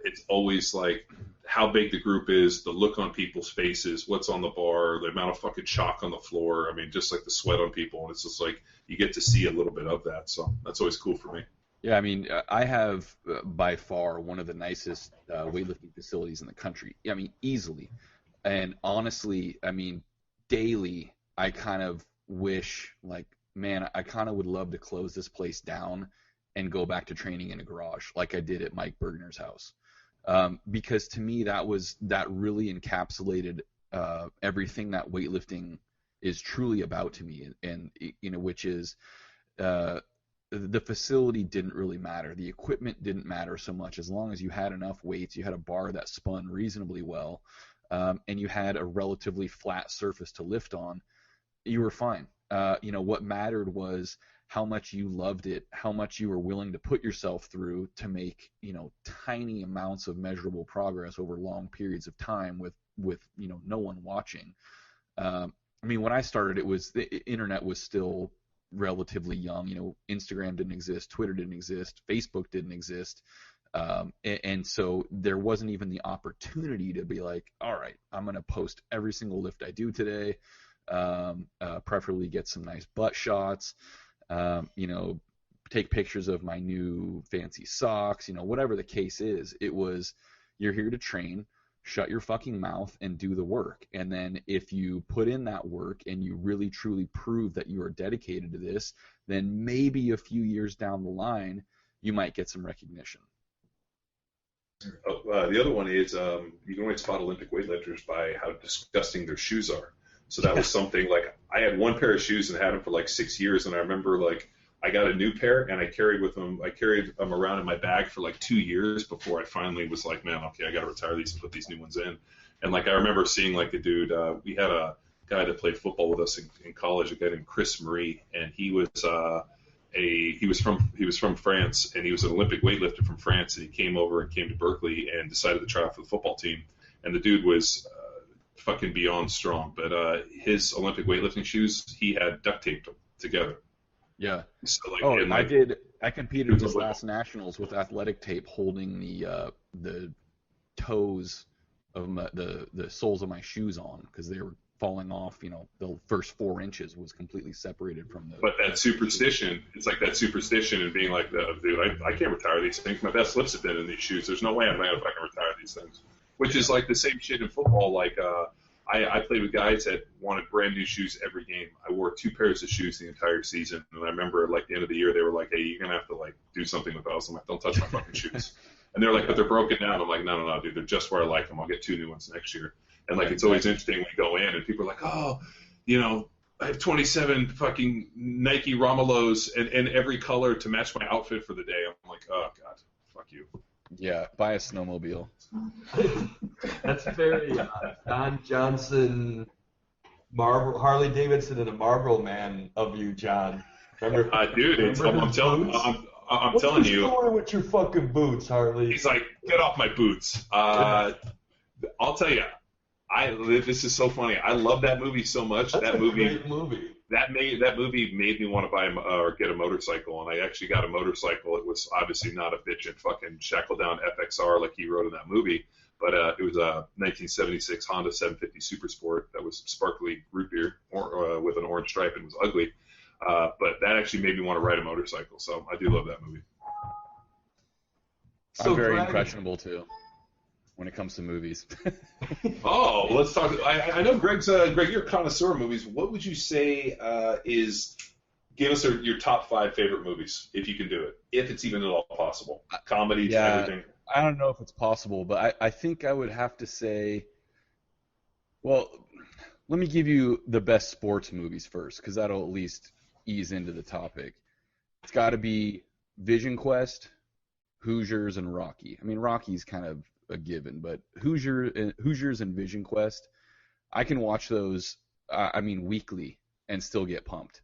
it's always like how big the group is, the look on people's faces, what's on the bar, the amount of fucking chalk on the floor. I mean, just like the sweat on people. And it's just like you get to see a little bit of that. So that's always cool for me. Yeah, I mean, I have by far one of the nicest weightlifting facilities in the country. I mean, easily. And honestly, I mean, daily, I kind of wish, like, man, I kind of would love to close this place down and go back to training in a garage like I did at Mike Bergner's house. Because to me, that really encapsulated everything that weightlifting is truly about to me, and which is the facility didn't really matter. The equipment didn't matter so much. As long as you had enough weights, you had a bar that spun reasonably well, and you had a relatively flat surface to lift on, you were fine. What mattered was how much you loved it, how much you were willing to put yourself through to make, tiny amounts of measurable progress over long periods of time with no one watching. I mean, when I started, the internet was still relatively young. Instagram didn't exist, Twitter didn't exist, Facebook didn't exist, and so there wasn't even the opportunity to be like, all right, I'm going to post every single lift I do today, preferably get some nice butt shots, take pictures of my new fancy socks, whatever the case is. It was, you're here to train, shut your fucking mouth and do the work. And then if you put in that work and you really truly prove that you are dedicated to this, then maybe a few years down the line, you might get some recognition. The other one is you can always spot Olympic weightlifters by how disgusting their shoes are. So that was something, like, I had one pair of shoes and had them for like 6 years, and I remember like I got a new pair, and I carried them around in my bag for like 2 years before I finally was like, man, okay, I got to retire these and put these new ones in. And like I remember seeing like a dude, we had a guy that played football with us in college, a guy named Chris Marie, and he was from France, and he was an Olympic weightlifter from France, and he came to Berkeley and decided to try out for the football team. And the dude was fucking beyond strong, but his Olympic weightlifting shoes, he had duct taped them together. Yeah. So, like, I competed this last nationals with athletic tape holding the toes of the soles of my shoes on because they were falling off. The first 4 inches was completely separated from the. But that superstition, it's like that superstition and being like, dude, I can't retire these things. My best lifts have been in these shoes. There's no way I'm gonna fucking retire these things. Which is like the same shit in football. Like I played with guys that wanted brand new shoes every game. I wore 2 pairs of shoes the entire season, and I remember like the end of the year they were like, "Hey, you're gonna have to like do something with those." I'm like, "Don't touch my fucking shoes." And they're like, "But they're broken down." I'm like, "No, dude, they're just where I like them. I'll get 2 new ones next year." And like it's always interesting when you go in and people are like, "Oh, I have 27 fucking Nike Romulos and every color to match my outfit for the day." I'm like, "Oh God, fuck you." Yeah, buy a snowmobile. That's very Don Johnson, Harley Davidson, and a Marlboro Man of you, John. Remember, dude, I'm telling you. What's going with your fucking boots, Harley? He's like, get off my boots. I'll tell you, this is so funny. I love that movie so much. That's a great movie. That movie made me want to buy or get a motorcycle, and I actually got a motorcycle. It was obviously not a bitchin' fucking shackle down FXR like he wrote in that movie, but it was a 1976 Honda 750 Super Sport that was sparkly root beer with an orange stripe and was ugly. But that actually made me want to ride a motorcycle, so I do love that movie. So I'm very impressionable too when it comes to movies. Oh, let's talk. I know Greg, you're a connoisseur of movies. What would you say give us your top 5 favorite movies, if you can do it, if it's even at all possible? Comedies, everything. I don't know if it's possible, but I think I would have to say, well, let me give you the best sports movies first, because that'll at least ease into the topic. It's got to be Vision Quest, Hoosiers, and Rocky. I mean, Rocky's kind of a given, but Hoosiers and Vision Quest, I can watch those, weekly and still get pumped.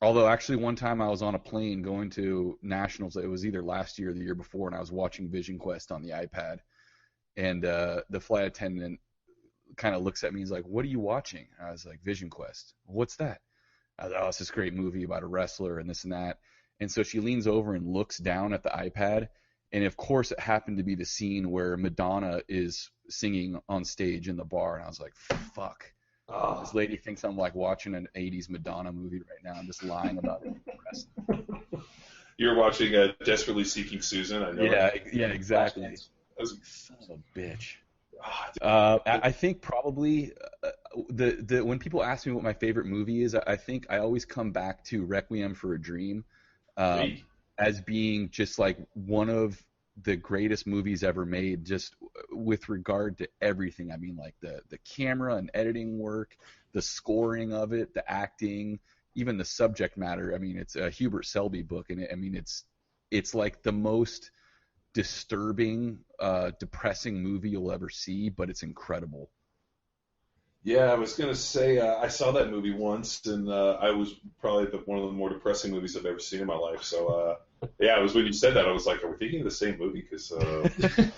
Although actually one time I was on a plane going to nationals, it was either last year or the year before, and I was watching Vision Quest on the iPad, and the flight attendant kind of looks at me, he's like, "What are you watching?" I was like, "Vision Quest." "What's that?" I was like, "Oh, it's this great movie about a wrestler and this and that." And so she leans over and looks down at the iPad, and of course it happened to be the scene where Madonna is singing on stage in the bar, and I was like, fuck. Oh. This lady thinks I'm like watching an 80s Madonna movie right now. I'm just lying about it. You're watching Desperately Seeking Susan, I know. Yeah, exactly. I was like, son of a bitch. I think probably when people ask me what my favorite movie is, I think I always come back to Requiem for a Dream as being just like one of the greatest movies ever made, just with regard to everything. I mean, like the camera and editing work, the scoring of it, the acting, even the subject matter. I mean, it's a Hubert Selby book, and it's like the most disturbing, depressing movie you'll ever see, but it's incredible. Yeah, I was going to say I saw that movie once, and I was probably one of the more depressing movies I've ever seen in my life. So, yeah, it was when you said that, I was like, are we thinking of the same movie? Because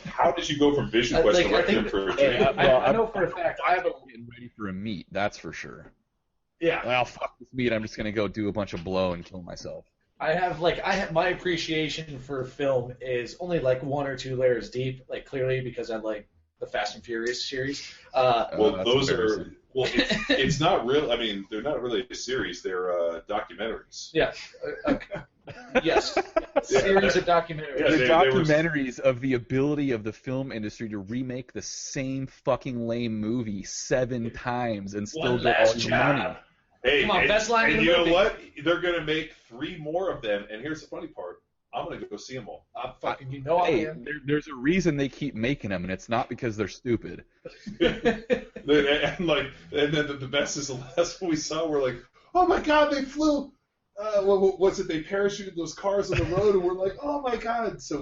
how did you go from Vision Quest to Requiem for a Dream? I know for a fact I haven't getting ready for a meet, that's for sure. Yeah. Well, fuck this meet, I'm just going to go do a bunch of blow and kill myself. I have my appreciation for film is only like 1 or 2 layers deep, like clearly because I like the Fast and Furious series. Well, those are it's not real. I mean, they're not really a series. They're documentaries. Yeah. Yes. Series of documentaries. Yeah, they're documentaries of the ability of the film industry to remake the same fucking lame movie 7 times and still get all your money. Hey, come on, best line in the movie. And you know movie. what? They're going to make 3 more of them. And here's the funny part. I'm going to go see them all. There's a reason they keep making them, and it's not because they're stupid. and then the best is the last one we saw. We're like, oh my God, they flew what was it? They parachuted those cars on the road, and we're like, oh my god! So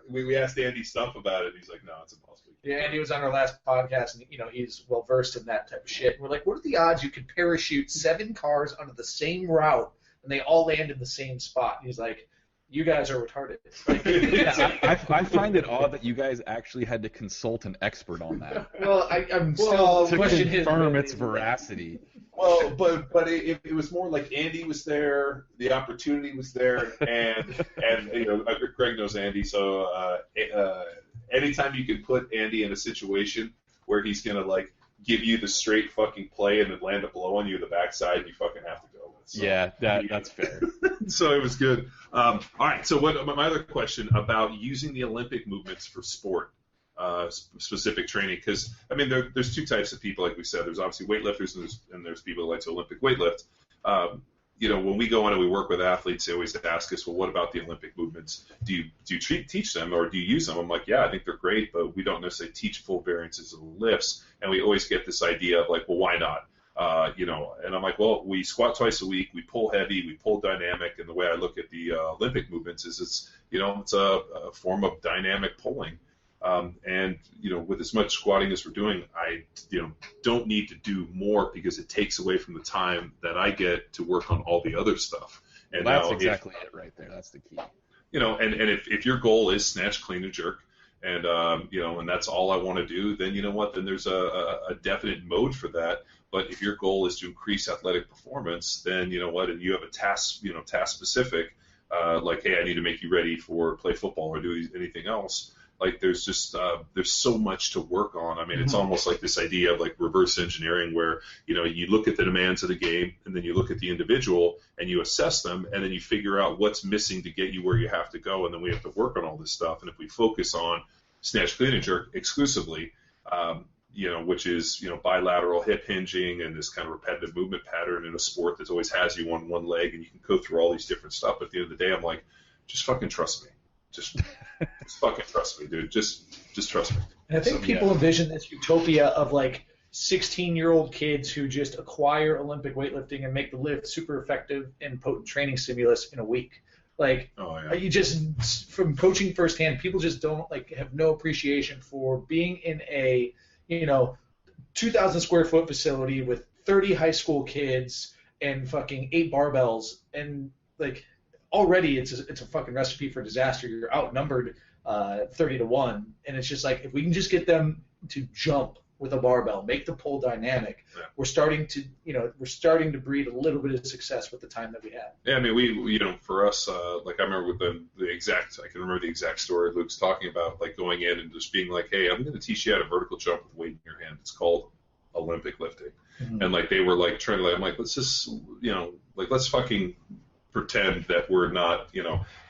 we asked Andy stuff about it. And he's like, no, it's impossible. Yeah, Andy was on our last podcast, and he's well versed in that type of shit. And we're like, what are the odds you could parachute 7 cars onto the same route and they all land in the same spot? And he's like, you guys are retarded. Like, I find it odd that you guys actually had to consult an expert on that. Well, I'm still to questioning confirm its veracity. Well, but it was more like Andy was there, the opportunity was there, and Greg knows Andy, so anytime you can put Andy in a situation where he's gonna like give you the straight fucking play and then land a blow on you in the backside, you fucking have to go with. So, yeah, that's fair. So it was good. All right. So my other question about using the Olympic movements for sport specific training, because I mean there's 2 types of people, like we said. There's obviously weightlifters and there's people that like to Olympic weightlift. When we go in and we work with athletes, they always ask us, well, what about the Olympic movements? Do you teach them or do you use them? I'm like, yeah, I think they're great, but we don't necessarily teach full variances of the lifts. And we always get this idea of like, well, why not? And I'm like, well, we squat twice a week, we pull heavy, we pull dynamic, and the way I look at the Olympic movements is it's a form of dynamic pulling. With as much squatting as we're doing, I don't need to do more because it takes away from the time that I get to work on all the other stuff. And well, that's exactly it right there. That's the key. And if your goal is snatch, clean, and jerk, and and that's all I want to do, then you know what? Then there's a definite mode for that. But if your goal is to increase athletic performance, then you know what? And you have a task, task specific, like, hey, I need to make you ready for play football or do anything else. Like there's just there's so much to work on. I mean, it's almost like this idea of like reverse engineering, where you look at the demands of the game, and then you look at the individual, and you assess them, and then you figure out what's missing to get you where you have to go, and then we have to work on all this stuff. And if we focus on snatch, clean, and jerk exclusively, which is bilateral hip hinging and this kind of repetitive movement pattern in a sport that always has you on one leg, and you can go through all these different stuff. But at the end of the day, I'm like, just fucking trust me. Just fucking trust me, dude. Just trust me. And I think people envision this utopia of like 16-year-old kids who just acquire Olympic weightlifting and make the lift super effective and potent training stimulus in a week. Like, you just, from coaching firsthand, people just don't have no appreciation for being in a 2,000 square foot facility with 30 high school kids and fucking 8 barbells, and already it's a fucking recipe for disaster. You're outnumbered 30-1, and it's just like, if we can just get them to jump with a barbell, make the pull dynamic, we're starting to breed a little bit of success with the time that we have. Yeah, I mean, we for us, I remember with I can remember the exact story Luke's talking about, like going in and just being like, hey, I'm going to teach you how to vertical jump with weight in your hand. It's called Olympic lifting. Mm-hmm. And they were trying to, I'm like, let's just, let's fucking pretend that we're not,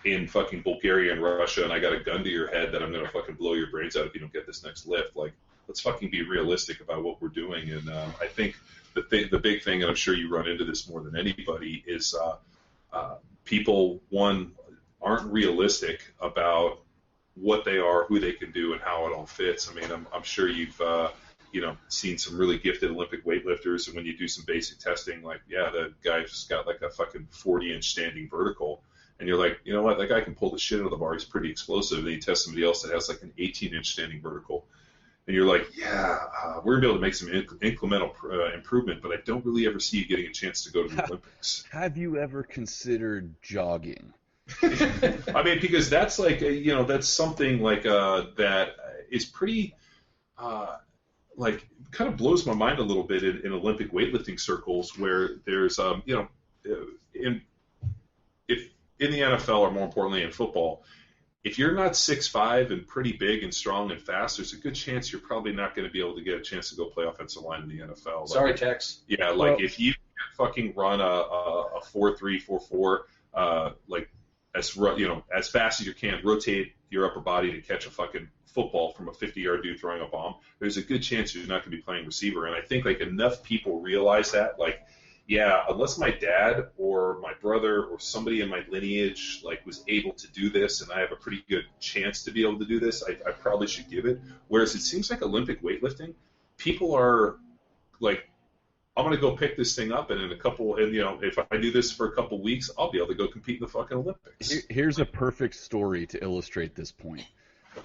in fucking Bulgaria and Russia, and I got a gun to your head that I'm going to fucking blow your brains out if you don't get this next lift. Let's fucking be realistic about what we're doing. And I think the big thing, and I'm sure you run into this more than anybody, is people, one, aren't realistic about what they are, who they can do, and how it all fits. I mean, I'm sure you've seen some really gifted Olympic weightlifters, and when you do some basic testing, the guy's got a fucking 40-inch standing vertical, and you're like, you know what, that guy can pull the shit out of the bar, he's pretty explosive, and then you test somebody else that has an 18-inch standing vertical, and you're like, we're going to be able to make some incremental improvement, but I don't really ever see you getting a chance to go to the Olympics. Have you ever considered jogging? I mean, because that's that's something that is pretty, kind of blows my mind a little bit in Olympic weightlifting circles, where there's, in the NFL, or more importantly in football, if you're not 6'5" and pretty big and strong and fast, there's a good chance you're probably not going to be able to get a chance to go play offensive line in the NFL. Sorry, Tex. Yeah, if you fucking run a 4.3, 4.4, as fast as you can, rotate your upper body to catch a fucking football from a 50-yard dude throwing a bomb, there's a good chance you're not going to be playing receiver. And I think enough people realize that, unless my dad or my brother or somebody in my lineage was able to do this, and I have a pretty good chance to be able to do this, I probably should give it. Whereas it seems like Olympic weightlifting, people are I'm going to go pick this thing up, and if I do this for a couple weeks, I'll be able to go compete in the fucking Olympics. Here's a perfect story to illustrate this point.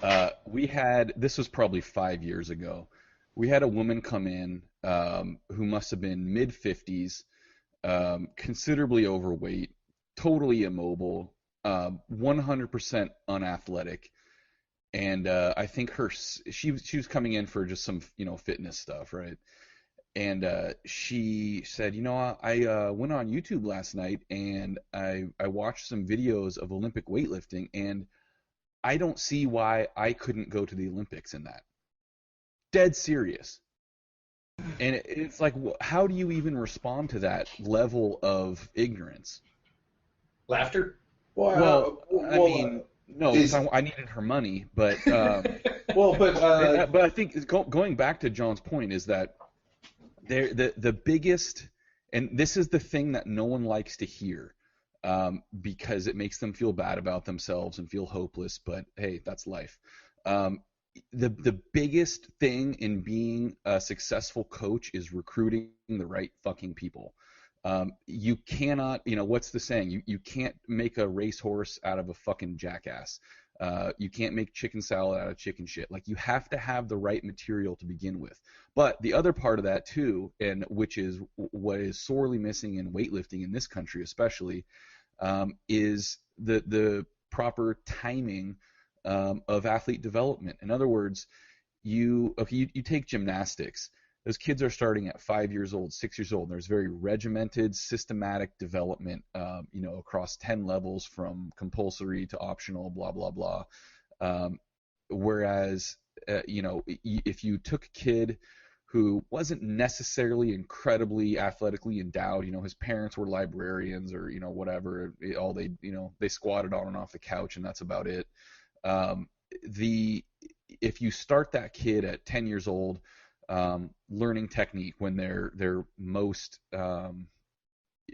This was probably 5 years ago. We had a woman come in who must have been mid-50s, considerably overweight, totally immobile, 100% unathletic, and I think she was coming in for just some fitness stuff, right? And she said, I went on YouTube last night and I watched some videos of Olympic weightlifting, and I don't see why I couldn't go to the Olympics in that. Dead serious. And it's like, how do you even respond to that level of ignorance? Laughter? Well, I mean, no, I needed her money, but but I think going back to John's point is that the biggest, and this is the thing that no one likes to hear, because it makes them feel bad about themselves and feel hopeless, but hey, that's life. The biggest thing in being a successful coach is recruiting the right fucking people. You cannot, what's the saying? You can't make a racehorse out of a fucking jackass. You can't make chicken salad out of chicken shit. Like, you have to have the right material to begin with. But the other part of that too, and which is what is sorely missing in weightlifting in this country especially, is the proper timing of athlete development. In other words, you take gymnastics. Those kids are starting at 5 years old, 6 years old. There's very regimented, systematic development, across 10 levels from compulsory to optional, blah, blah, blah. Whereas, if you took a kid who wasn't necessarily incredibly athletically endowed, his parents were librarians or, whatever, they squatted on and off the couch and that's about it. If you start that kid at 10 years old, learning technique when they're most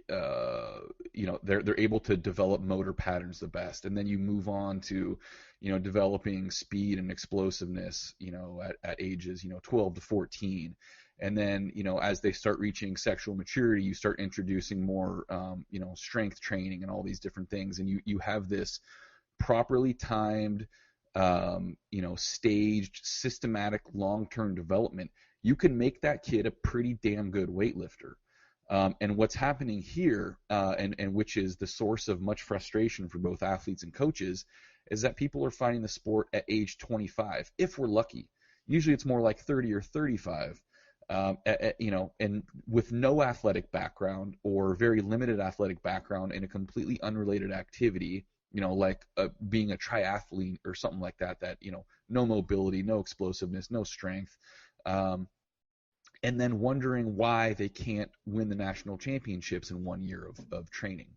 they're able to develop motor patterns the best, and then you move on to developing speed and explosiveness at ages 12 to 14, and then as they start reaching sexual maturity, you start introducing more strength training and all these different things, and you have this properly timed staged, systematic, long-term development. You can make that kid a pretty damn good weightlifter. And what's happening here, and which is the source of much frustration for both athletes and coaches, is that people are finding the sport at age 25, if we're lucky. Usually it's more like 30 or 35, and with no athletic background or very limited athletic background in a completely unrelated activity, like being a triathlete or something like that, no mobility, no explosiveness, no strength, and then wondering why they can't win the national championships in 1 year of training.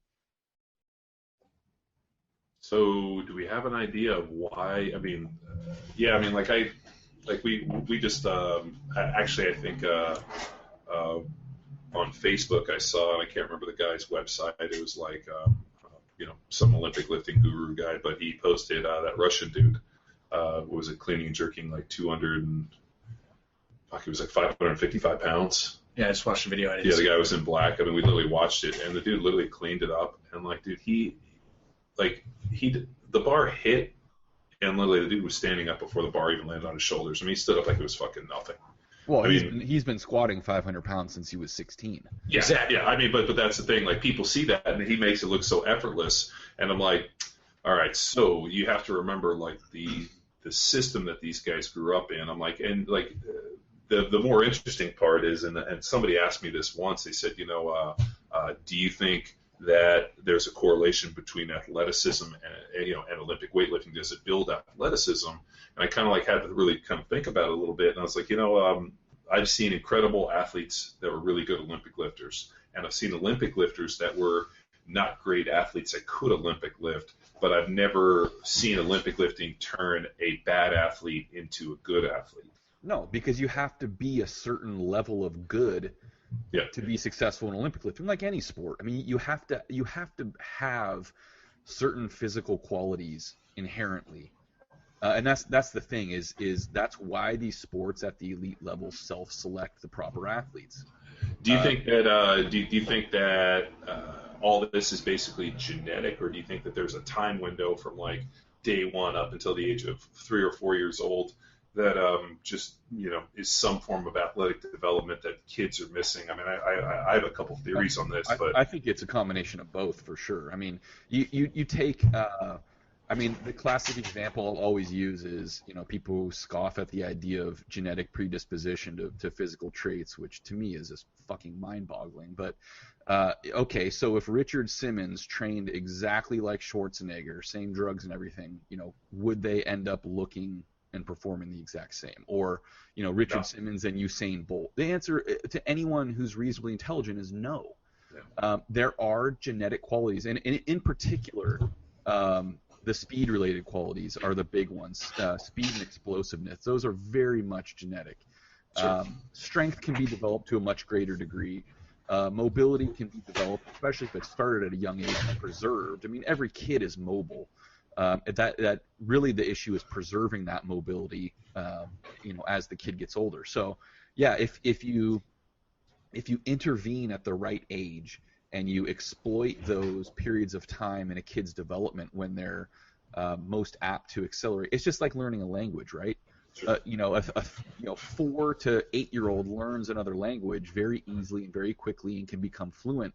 So do we have an idea of why? I mean, we just actually, I think on Facebook I saw, and I can't remember the guy's website. It was like some Olympic lifting guru guy, but he posted that Russian dude was it cleaning and jerking like 555 pounds. Yeah, I just watched the video. Yeah, the guy was in black. I mean, we literally watched it, and the dude literally cleaned it up. And like, dude, the bar hit, and literally the dude was standing up before the bar even landed on his shoulders. I mean, he stood up like it was fucking nothing. Well, he's been squatting 500 pounds since he was 16. Yeah, exactly. Yeah. I mean, but that's the thing. Like, people see that, and he makes it look so effortless. And I'm like, all right, so you have to remember like the system that these guys grew up in. I'm like, and like the more interesting part is, and somebody asked me this once. They said, do you think that there's a correlation between athleticism and Olympic weightlifting? Does it build athleticism? And I kind of like had to really kind of think about it a little bit. And I was like, I've seen incredible athletes that were really good Olympic lifters, and I've seen Olympic lifters that were not great athletes that could Olympic lift, but I've never seen Olympic lifting turn a bad athlete into a good athlete. No, because you have to be a certain level of good to be successful in Olympic lifting, like any sport. I mean, you have to have certain physical qualities inherently, and that's the thing is that's why these sports at the elite level self-select the proper athletes. Do you think that do you think that all of this is basically genetic, or do you think that there's a time window from like day one up until the age of 3 or 4 years old that just is some form of athletic development that kids are missing? I mean, I have a couple theories on this, but I think it's a combination of both for sure. I mean, you take I mean, the classic example I'll always use is, people who scoff at the idea of genetic predisposition to physical traits, which to me is just fucking mind-boggling. But, okay, so if Richard Simmons trained exactly like Schwarzenegger, same drugs and everything, would they end up looking and performing the exact same? Or, Richard Simmons and Usain Bolt? The answer to anyone who's reasonably intelligent is no. Yeah. There are genetic qualities, and in particular, the speed-related qualities are the big ones. Speed and explosiveness; those are very much genetic. Sure. Strength can be developed to a much greater degree. Mobility can be developed, especially if it started at a young age and preserved. I mean, every kid is mobile. That really the issue is preserving that mobility, as the kid gets older. So, yeah, if you intervene at the right age and you exploit those periods of time in a kid's development when they're most apt to accelerate. It's just like learning a language, right? Sure. A 4 to 8 year old learns another language very easily and very quickly and can become fluent,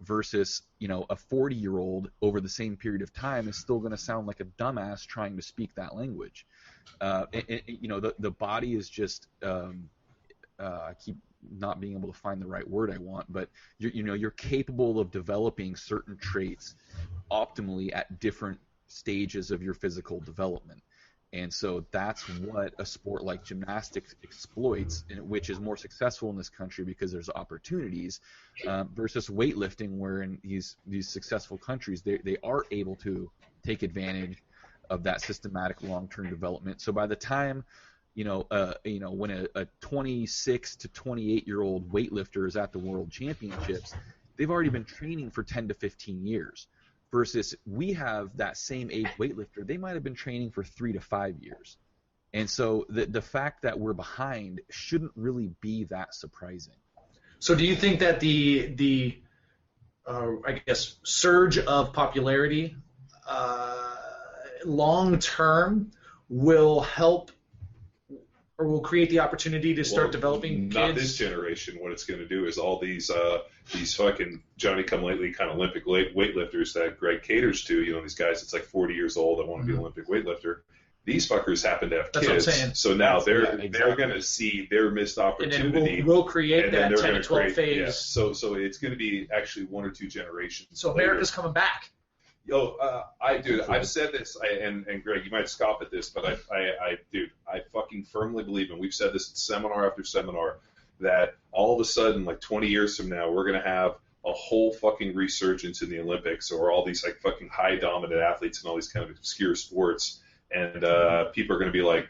versus a 40-year-old over the same period of time is still going to sound like a dumbass trying to speak that language. The body is just I keep not being able to find the right word I want, but you're capable of developing certain traits optimally at different stages of your physical development. And so that's what a sport like gymnastics exploits, which is more successful in this country because there's opportunities, versus weightlifting, where in these successful countries they are able to take advantage of that systematic long-term development. So by the time when a 26 to 28-year-old weightlifter is at the World Championships, they've already been training for 10 to 15 years. Versus we have that same age weightlifter, they might have been training for 3 to 5 years. And so the fact that we're behind shouldn't really be that surprising. So do you think that the I guess surge of popularity long term will help or will create the opportunity to start developing kids? Not this generation. What it's going to do is all these fucking Johnny-come-lately kind of Olympic weightlifters that Greg caters to, these guys that's like 40 years old that want to be an Olympic weightlifter, these fuckers happen to have kids. That's what I'm saying. So now they're going to see their missed opportunity. And then we'll create that 10 to 12 phase. Yeah. So it's going to be actually 1 or 2 generations. So America's coming back. I've said this, and Greg, you might scoff at this, but I fucking firmly believe, and we've said this at seminar after seminar, that all of a sudden, like 20 years from now, we're going to have a whole fucking resurgence in the Olympics, or all these like fucking high dominant athletes in all these kind of obscure sports, and people are going to be like,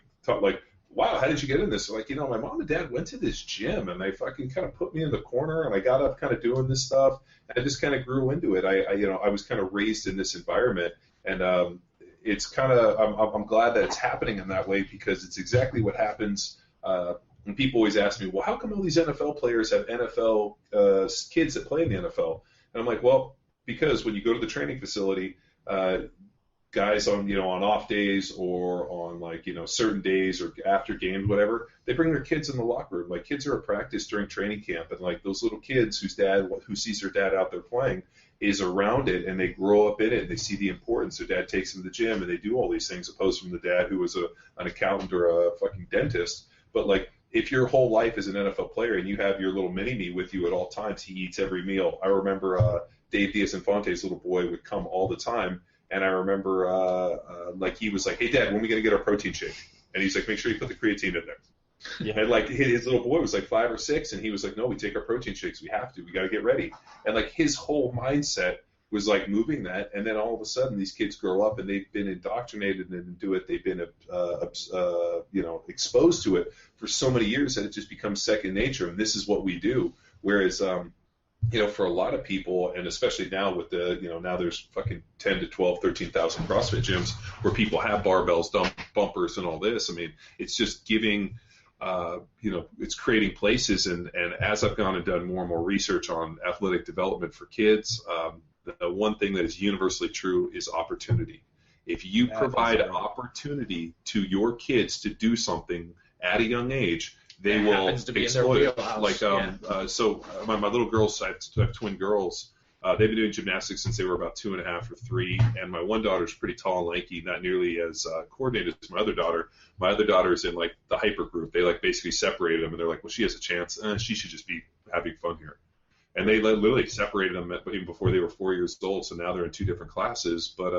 wow, how did you get in this? Like, my mom and dad went to this gym, and they fucking kind of put me in the corner, and I got up kind of doing this stuff, and I just kind of grew into it. I was kind of raised in this environment, and it's kind of, I'm glad that it's happening in that way, because it's exactly what happens. And people always ask me, well, how come all these NFL players have NFL kids that play in the NFL? And I'm like, well, because when you go to the training facility, guys on off days or on certain days or after games, whatever, they bring their kids in the locker room. Like, kids are at practice during training camp, and like those little kids who sees their dad out there playing is around it, and they grow up in it, and they see the importance. Their dad takes them to the gym, and they do all these things, opposed from the dad who was an accountant or a fucking dentist. But like, if your whole life is an NFL player and you have your little mini-me with you at all times, he eats every meal. I remember Dave Diaz-Infante's little boy would come all the time. And I remember, he was like, hey, Dad, when are we going to get our protein shake? And he's like, make sure you put the creatine in there. Yeah. And, his little boy was, 5 or 6, and he was like, no, we take our protein shakes. We have to. We got to get ready. And, his whole mindset was, moving that. And then all of a sudden, these kids grow up, and they've been indoctrinated into it. They've been, exposed to it for so many years that it just becomes second nature. And this is what we do. Whereas, for a lot of people, and especially now with the, now there's fucking 10 to 12, 13,000 CrossFit gyms where people have barbells, bumpers, and all this. I mean, it's just giving it's creating places. And as I've gone and done more and more research on athletic development for kids, the one thing that is universally true is opportunity. If you provide opportunity to your kids to do something at a young age, they will exploit it. So my little girls, I have twin girls. They've been doing gymnastics since they were about 2.5 or 3, and my one daughter's pretty tall and lanky, not nearly as coordinated as my other daughter. My other daughter's in like the hyper group. They like basically separated them, and they're like, well, she has a chance. She should just be having fun here. And they literally separated them even before they were 4 years old. So now they're in 2 different classes. But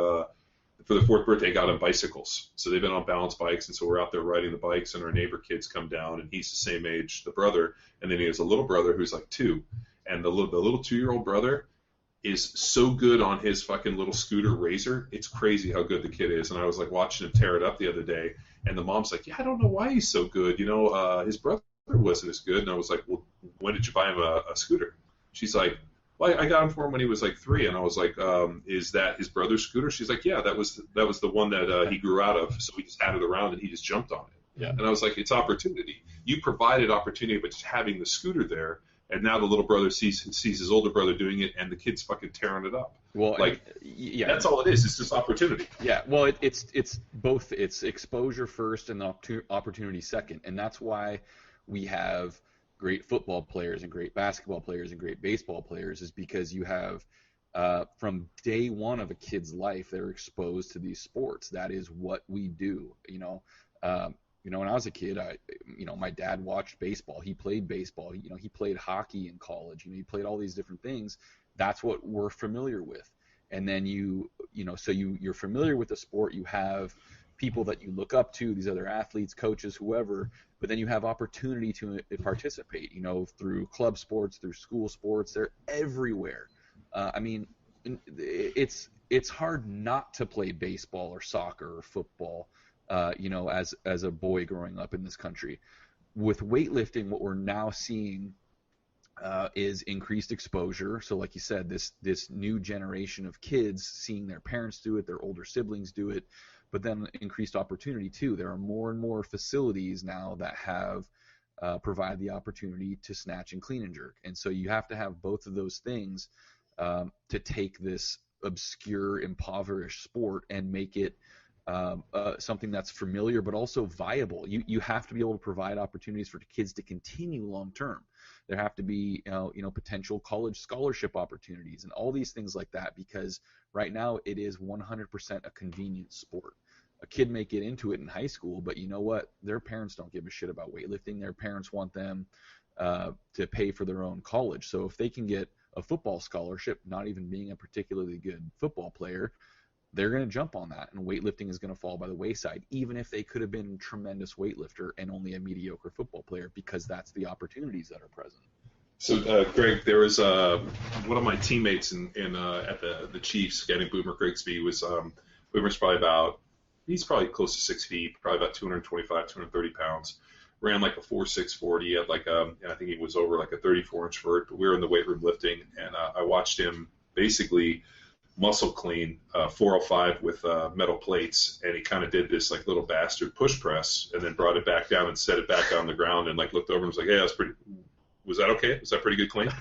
for the 4th birthday, got on bicycles. So they've been on balance bikes, and so we're out there riding the bikes, and our neighbor kids come down, and he's the same age, the brother, and then he has a little brother who's like 2, and the little 2-year-old brother is so good on his fucking little scooter Razor. It's crazy how good the kid is. And I was like watching him tear it up the other day, and the mom's like, yeah, I don't know why he's so good. His brother wasn't as good. And I was like, well, when did you buy him a scooter? She's like, well, I got him for him when he was like 3. And I was like, is that his brother's scooter? She's like, yeah, that was the one that he grew out of. So we just had it around, and he just jumped on it. Yeah. And I was like, it's opportunity. You provided opportunity by just having the scooter there. And now the little brother sees his older brother doing it, and the kid's fucking tearing it up. Well, that's all it is. It's just opportunity. Yeah. Well, it's both. It's exposure first and opportunity second, and that's why we have great football players and great basketball players and great baseball players, is because you have from day one of a kid's life, they're exposed to these sports. That is what we do. When I was a kid, my dad watched baseball. He played baseball. He played hockey in college. He played all these different things. That's what we're familiar with. And then you're familiar with the sport. You have people that you look up to, these other athletes, coaches, whoever. But then you have opportunity to participate. Through club sports, through school sports. They're everywhere. It's hard not to play baseball or soccer or football. As a boy growing up in this country. With weightlifting, what we're now seeing is increased exposure. So like you said, this new generation of kids seeing their parents do it, their older siblings do it, but then increased opportunity too. There are more and more facilities now that have provide the opportunity to snatch and clean and jerk. And so you have to have both of those things to take this obscure, impoverished sport and make it something that's familiar but also viable. You have to be able to provide opportunities for kids to continue long term. There have to be potential college scholarship opportunities and all these things like that, because right now it is 100% a convenience sport. A kid may get into it in high school, but you know what? Their parents don't give a shit about weightlifting. Their parents want them to pay for their own college. So if they can get a football scholarship, not even being a particularly good football player, they're going to jump on that, and weightlifting is going to fall by the wayside, even if they could have been a tremendous weightlifter and only a mediocre football player, because that's the opportunities that are present. So, Greg, there was one of my teammates at the Chiefs, getting Boomer Grigsby, Boomer's he's probably close to 6 feet, probably about 225, 230 pounds. Ran like a 4.6 40. He had I think he was over like a 34-inch vert, but we were in the weight room lifting, and I watched him basically muscle clean 405 with metal plates, and he kind of did this like little bastard push press, and then brought it back down and set it back on the ground, and like looked over and was like, "Hey, was that okay? Was that pretty good clean?"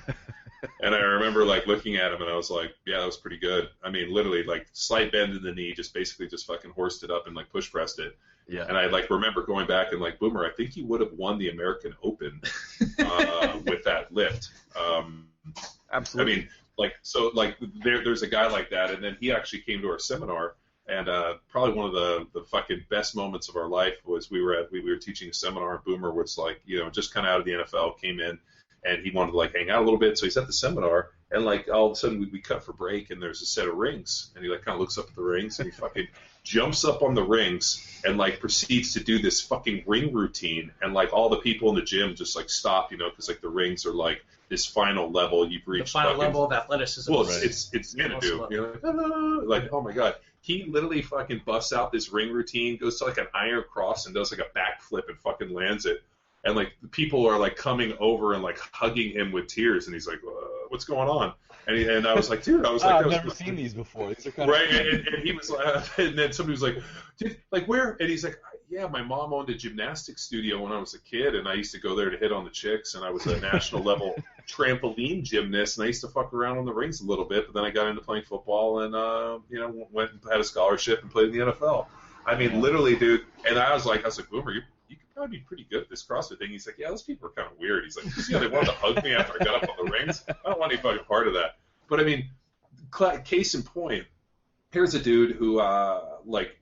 And I remember like looking at him, and I was like, "Yeah, that was pretty good." I mean, literally like slight bend in the knee, just fucking horsed it up and like push pressed it. Yeah. And I like remember going back and like, Boomer, I think you would have won the American Open with that lift. Absolutely. I mean, there's a guy like that, and then he actually came to our seminar, and probably one of the fucking best moments of our life was we were teaching a seminar, and Boomer was like, just kind of out of the NFL, came in, and he wanted to like hang out a little bit, so he's at the seminar, and like all of a sudden we cut for break, and there's a set of rings, and he like kind of looks up at the rings, and he fucking jumps up on the rings and like proceeds to do this fucking ring routine, and like all the people in the gym just like stop, because like the rings are like this final level you've reached. The final level of athleticism. Well, it's Xanadu. Like, oh my god. He literally fucking busts out this ring routine, goes to like an iron cross and does like a backflip and fucking lands it. And like the people are like coming over and like hugging him with tears, and he's like, "What's going on?" And I was like, "Dude, I've never seen these before. These are kind of right." And he was like, and then somebody was like, "Dude, like where?" And he's like, yeah, my mom owned a gymnastics studio when I was a kid, and I used to go there to hit on the chicks, and I was a national level trampoline gymnast, and I used to fuck around on the rings a little bit, but then I got into playing football and, went and had a scholarship and played in the NFL. I mean, literally, dude, and I was like, Boomer, you could probably be pretty good at this CrossFit thing. He's like, yeah, those people are kind of weird. He's like, yeah, they wanted to hug me after I got up on the rings. I don't want any fucking part of that. But, I mean, case in point, here's a dude who,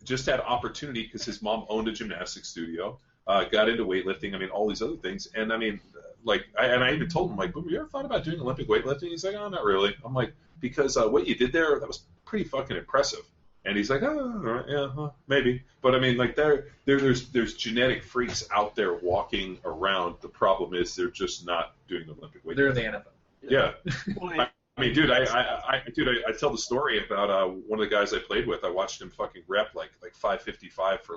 just had opportunity because his mom owned a gymnastics studio, got into weightlifting, I mean, all these other things. And, I mean, I even told him, like, Boomer, you ever thought about doing Olympic weightlifting? He's like, oh, not really. I'm like, because what you did there, that was pretty fucking impressive. And he's like, oh, all right, yeah, maybe. But, I mean, like, there's genetic freaks out there walking around. The problem is they're just not doing Olympic weightlifting. They're in the NFL. Yeah. I mean, dude, I tell the story about one of the guys I played with. I watched him fucking rep like 555 for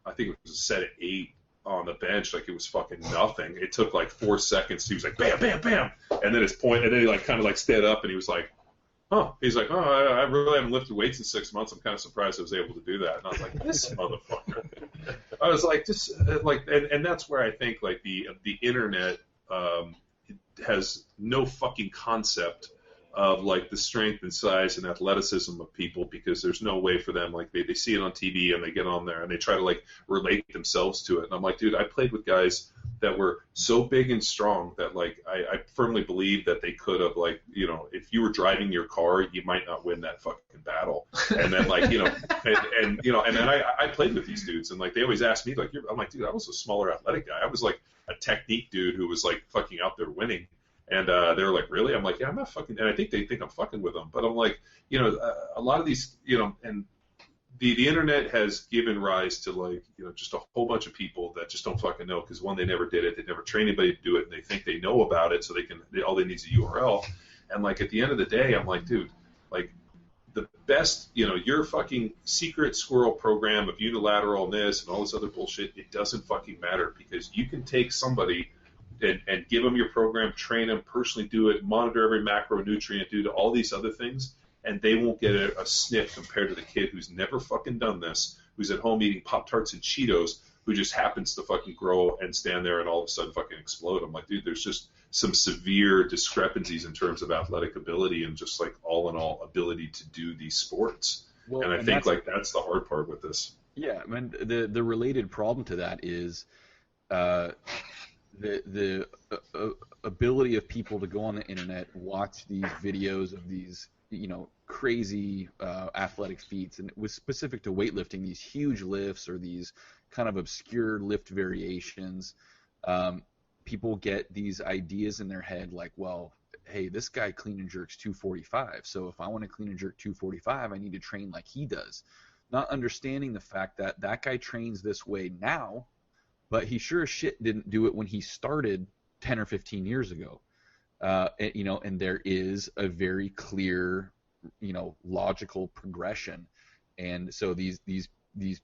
I think it was a set of 8 on the bench. Like it was fucking nothing. It took like 4 seconds. He was like bam, bam, bam, and then and then he kind of stood up and he was like, huh. He's like, oh, I really haven't lifted weights in 6 months. I'm kind of surprised I was able to do that. And I was like, this motherfucker. I was like, just and that's where I think like the internet has no fucking concept of like the strength and size and athleticism of people, because there's no way for them, like they see it on TV and they get on there and they try to like relate themselves to it. And I'm like, dude, I played with guys that were so big and strong that like I firmly believe that they could have, like, you know, if you were driving your car, you might not win that fucking battle. And then like, you know, and then I played with these dudes and like they always ask me like, I'm like, dude, I was a smaller athletic guy. I was like a technique dude who was like fucking out there winning. And they were like, really? I'm like, yeah, I'm not fucking, and I think they think I'm fucking with them. But I'm like, you know, a lot of these, you know, and the internet has given rise to like, you know, just a whole bunch of people that just don't fucking know, because one, they never did it, they never trained anybody to do it, and they think they know about it, so all they need is a URL. And like at the end of the day, I'm like, dude, like the best, you know, your fucking secret squirrel program of unilateralness and all this other bullshit, it doesn't fucking matter, because you can take somebody and give them your program, train them, personally do it, monitor every macronutrient, do all these other things, and they won't get a sniff compared to the kid who's never fucking done this, who's at home eating Pop-Tarts and Cheetos, who just happens to fucking grow and stand there and all of a sudden fucking explode. I'm like, dude, there's just some severe discrepancies in terms of athletic ability and just like all in all ability to do these sports. Well, and I think like that's the hard part with this. Yeah, I mean, the related problem to that is the ability of people to go on the internet, watch these videos of these, you know, crazy athletic feats, and it was specific to weightlifting, these huge lifts or these kind of obscure lift variations. People get these ideas in their head like, well, hey, this guy clean and jerks 245, so if I want to clean and jerk 245, I need to train like he does. Not understanding the fact that that guy trains this way now, but he sure as shit didn't do it when he started 10 or 15 years ago. You know, and there is a very clear, you know, logical progression. And so these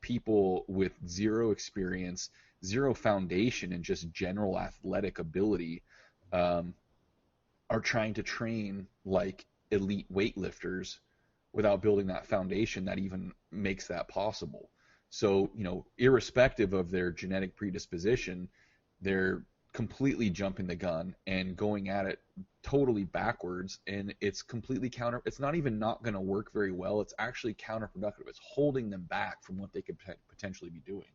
people with zero experience, zero foundation, and just general athletic ability are trying to train like elite weightlifters without building that foundation that even makes that possible. So, you know, irrespective of their genetic predisposition, they're completely jumping the gun and going at it totally backwards, and it's completely it's not even not going to work very well. It's actually counterproductive. It's holding them back from what they could potentially be doing.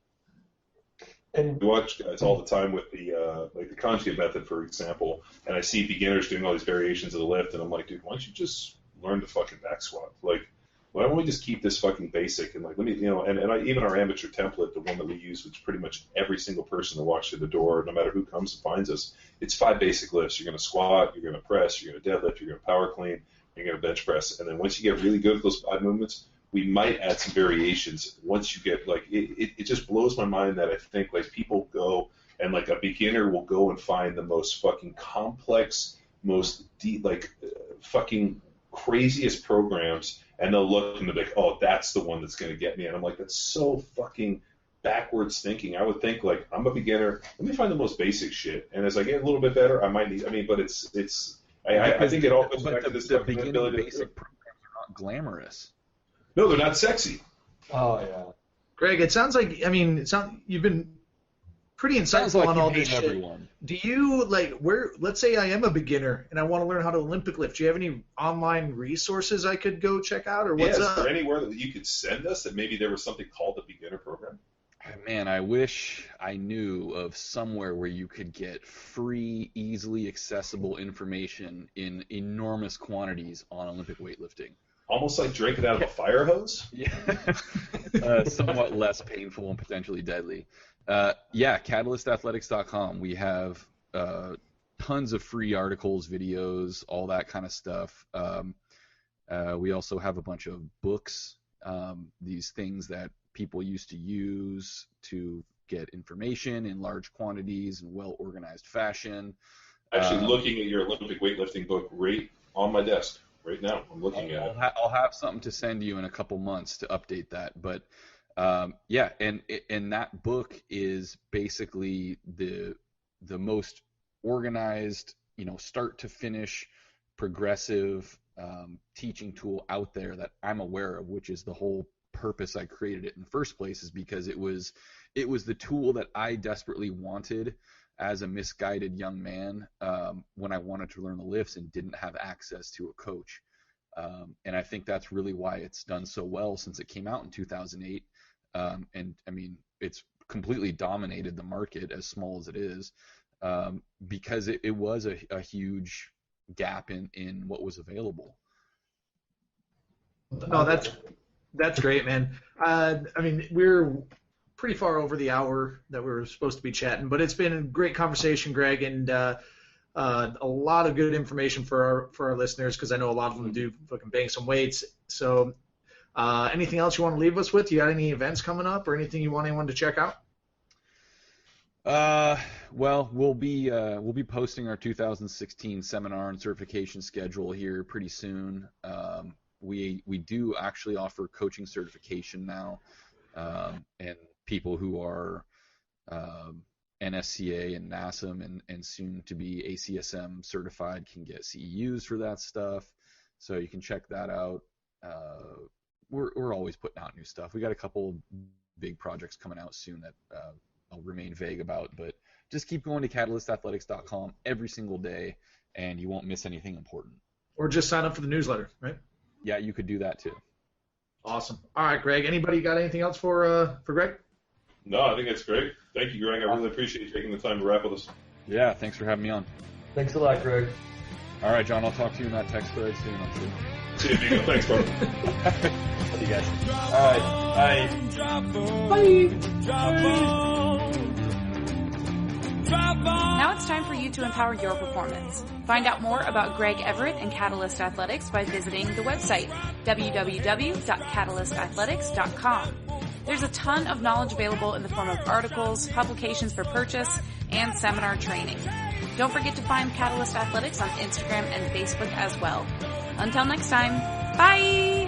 And we watch guys all the time with the like the conjugate method, for example, and I see beginners doing all these variations of the lift, and I'm like, dude, why don't you just learn to fucking back squat? Like, why don't we just keep this fucking basic? And like, let me, you know, and even our amateur template, the one that we use, which pretty much every single person that walks through the door, no matter who comes and finds us, it's 5 basic lifts. You're going to squat, you're going to press, you're going to deadlift, you're going to power clean, you're going to bench press. And then once you get really good at those 5 movements, we might add some variations. Once you get, like, it just blows my mind that I think, like, people go and, like, a beginner will go and find the most fucking complex, most deep, like, fucking craziest programs, and they'll look and they'll be like, oh, that's the one that's going to get me. And I'm like, that's so fucking backwards thinking. I would think, like, I'm a beginner, let me find the most basic shit. And as I get a little bit better, I might need, I mean, but I think it all goes back to this the beginning basic programs are not glamorous. No, they're not sexy. Oh, yeah. Greg, it sounds like, you've been pretty insightful on all this shit. Everyone. Do you, let's say I am a beginner and I want to learn how to Olympic lift. Do you have any online resources I could go check out, or what's up? Is there anywhere that you could send us that maybe there was something called the beginner program? Man, I wish I knew of somewhere where you could get free, easily accessible information in enormous quantities on Olympic weightlifting. Almost like drinking out of a fire hose? Yeah. Somewhat less painful and potentially deadly. CatalystAthletics.com. We have tons of free articles, videos, all that kind of stuff. We also have a bunch of books, these things that people used to use to get information in large quantities in well-organized fashion. Actually, looking at your Olympic weightlifting book right on my desk right now. I'm looking at it. I'll have something to send you in a couple months to update that. But and that book is basically the most organized, start to finish, progressive teaching tool out there that I'm aware of, which is the whole purpose I created it in the first place, is because it was the tool that I desperately wanted as a misguided young man when I wanted to learn the lifts and didn't have access to a coach. And I think that's really why it's done so well since it came out in 2008. And I mean, it's completely dominated the market, as small as it is, because it was a huge gap in what was available. No, that's great, man. We're pretty far over the hour that we were supposed to be chatting, but it's been a great conversation, Greg, and a lot of good information for our listeners, because I know a lot of them do fucking bang some weights. So anything else you want to leave us with? You got any events coming up or anything you want anyone to check out? Well, we'll be posting our 2016 seminar and certification schedule here pretty soon. We do actually offer coaching certification now, and people who are NSCA and NASM and soon to be ACSM certified can get CEUs for that stuff. So you can check that out. We're always putting out new stuff. We got a couple big projects coming out soon that I'll remain vague about, but just keep going to CatalystAthletics.com every single day, and you won't miss anything important. Or just sign up for the newsletter, right? Yeah, you could do that too. Awesome. All right, Greg. Anybody got anything else for Greg? No, I think that's great. Thank you, Greg. I really appreciate you taking the time to rap with us. Yeah, thanks for having me on. Thanks a lot, Greg. All right, John, I'll talk to you in that text thread soon, I'm sure. See you, Diego. Thanks, bro. See you guys. All right. Bye. Now it's time for you to empower your performance. Find out more about Greg Everett and Catalyst Athletics by visiting the website, www.catalystathletics.com. There's a ton of knowledge available in the form of articles, publications for purchase, and seminar training. Don't forget to find Catalyst Athletics on Instagram and Facebook as well. Until next time, bye!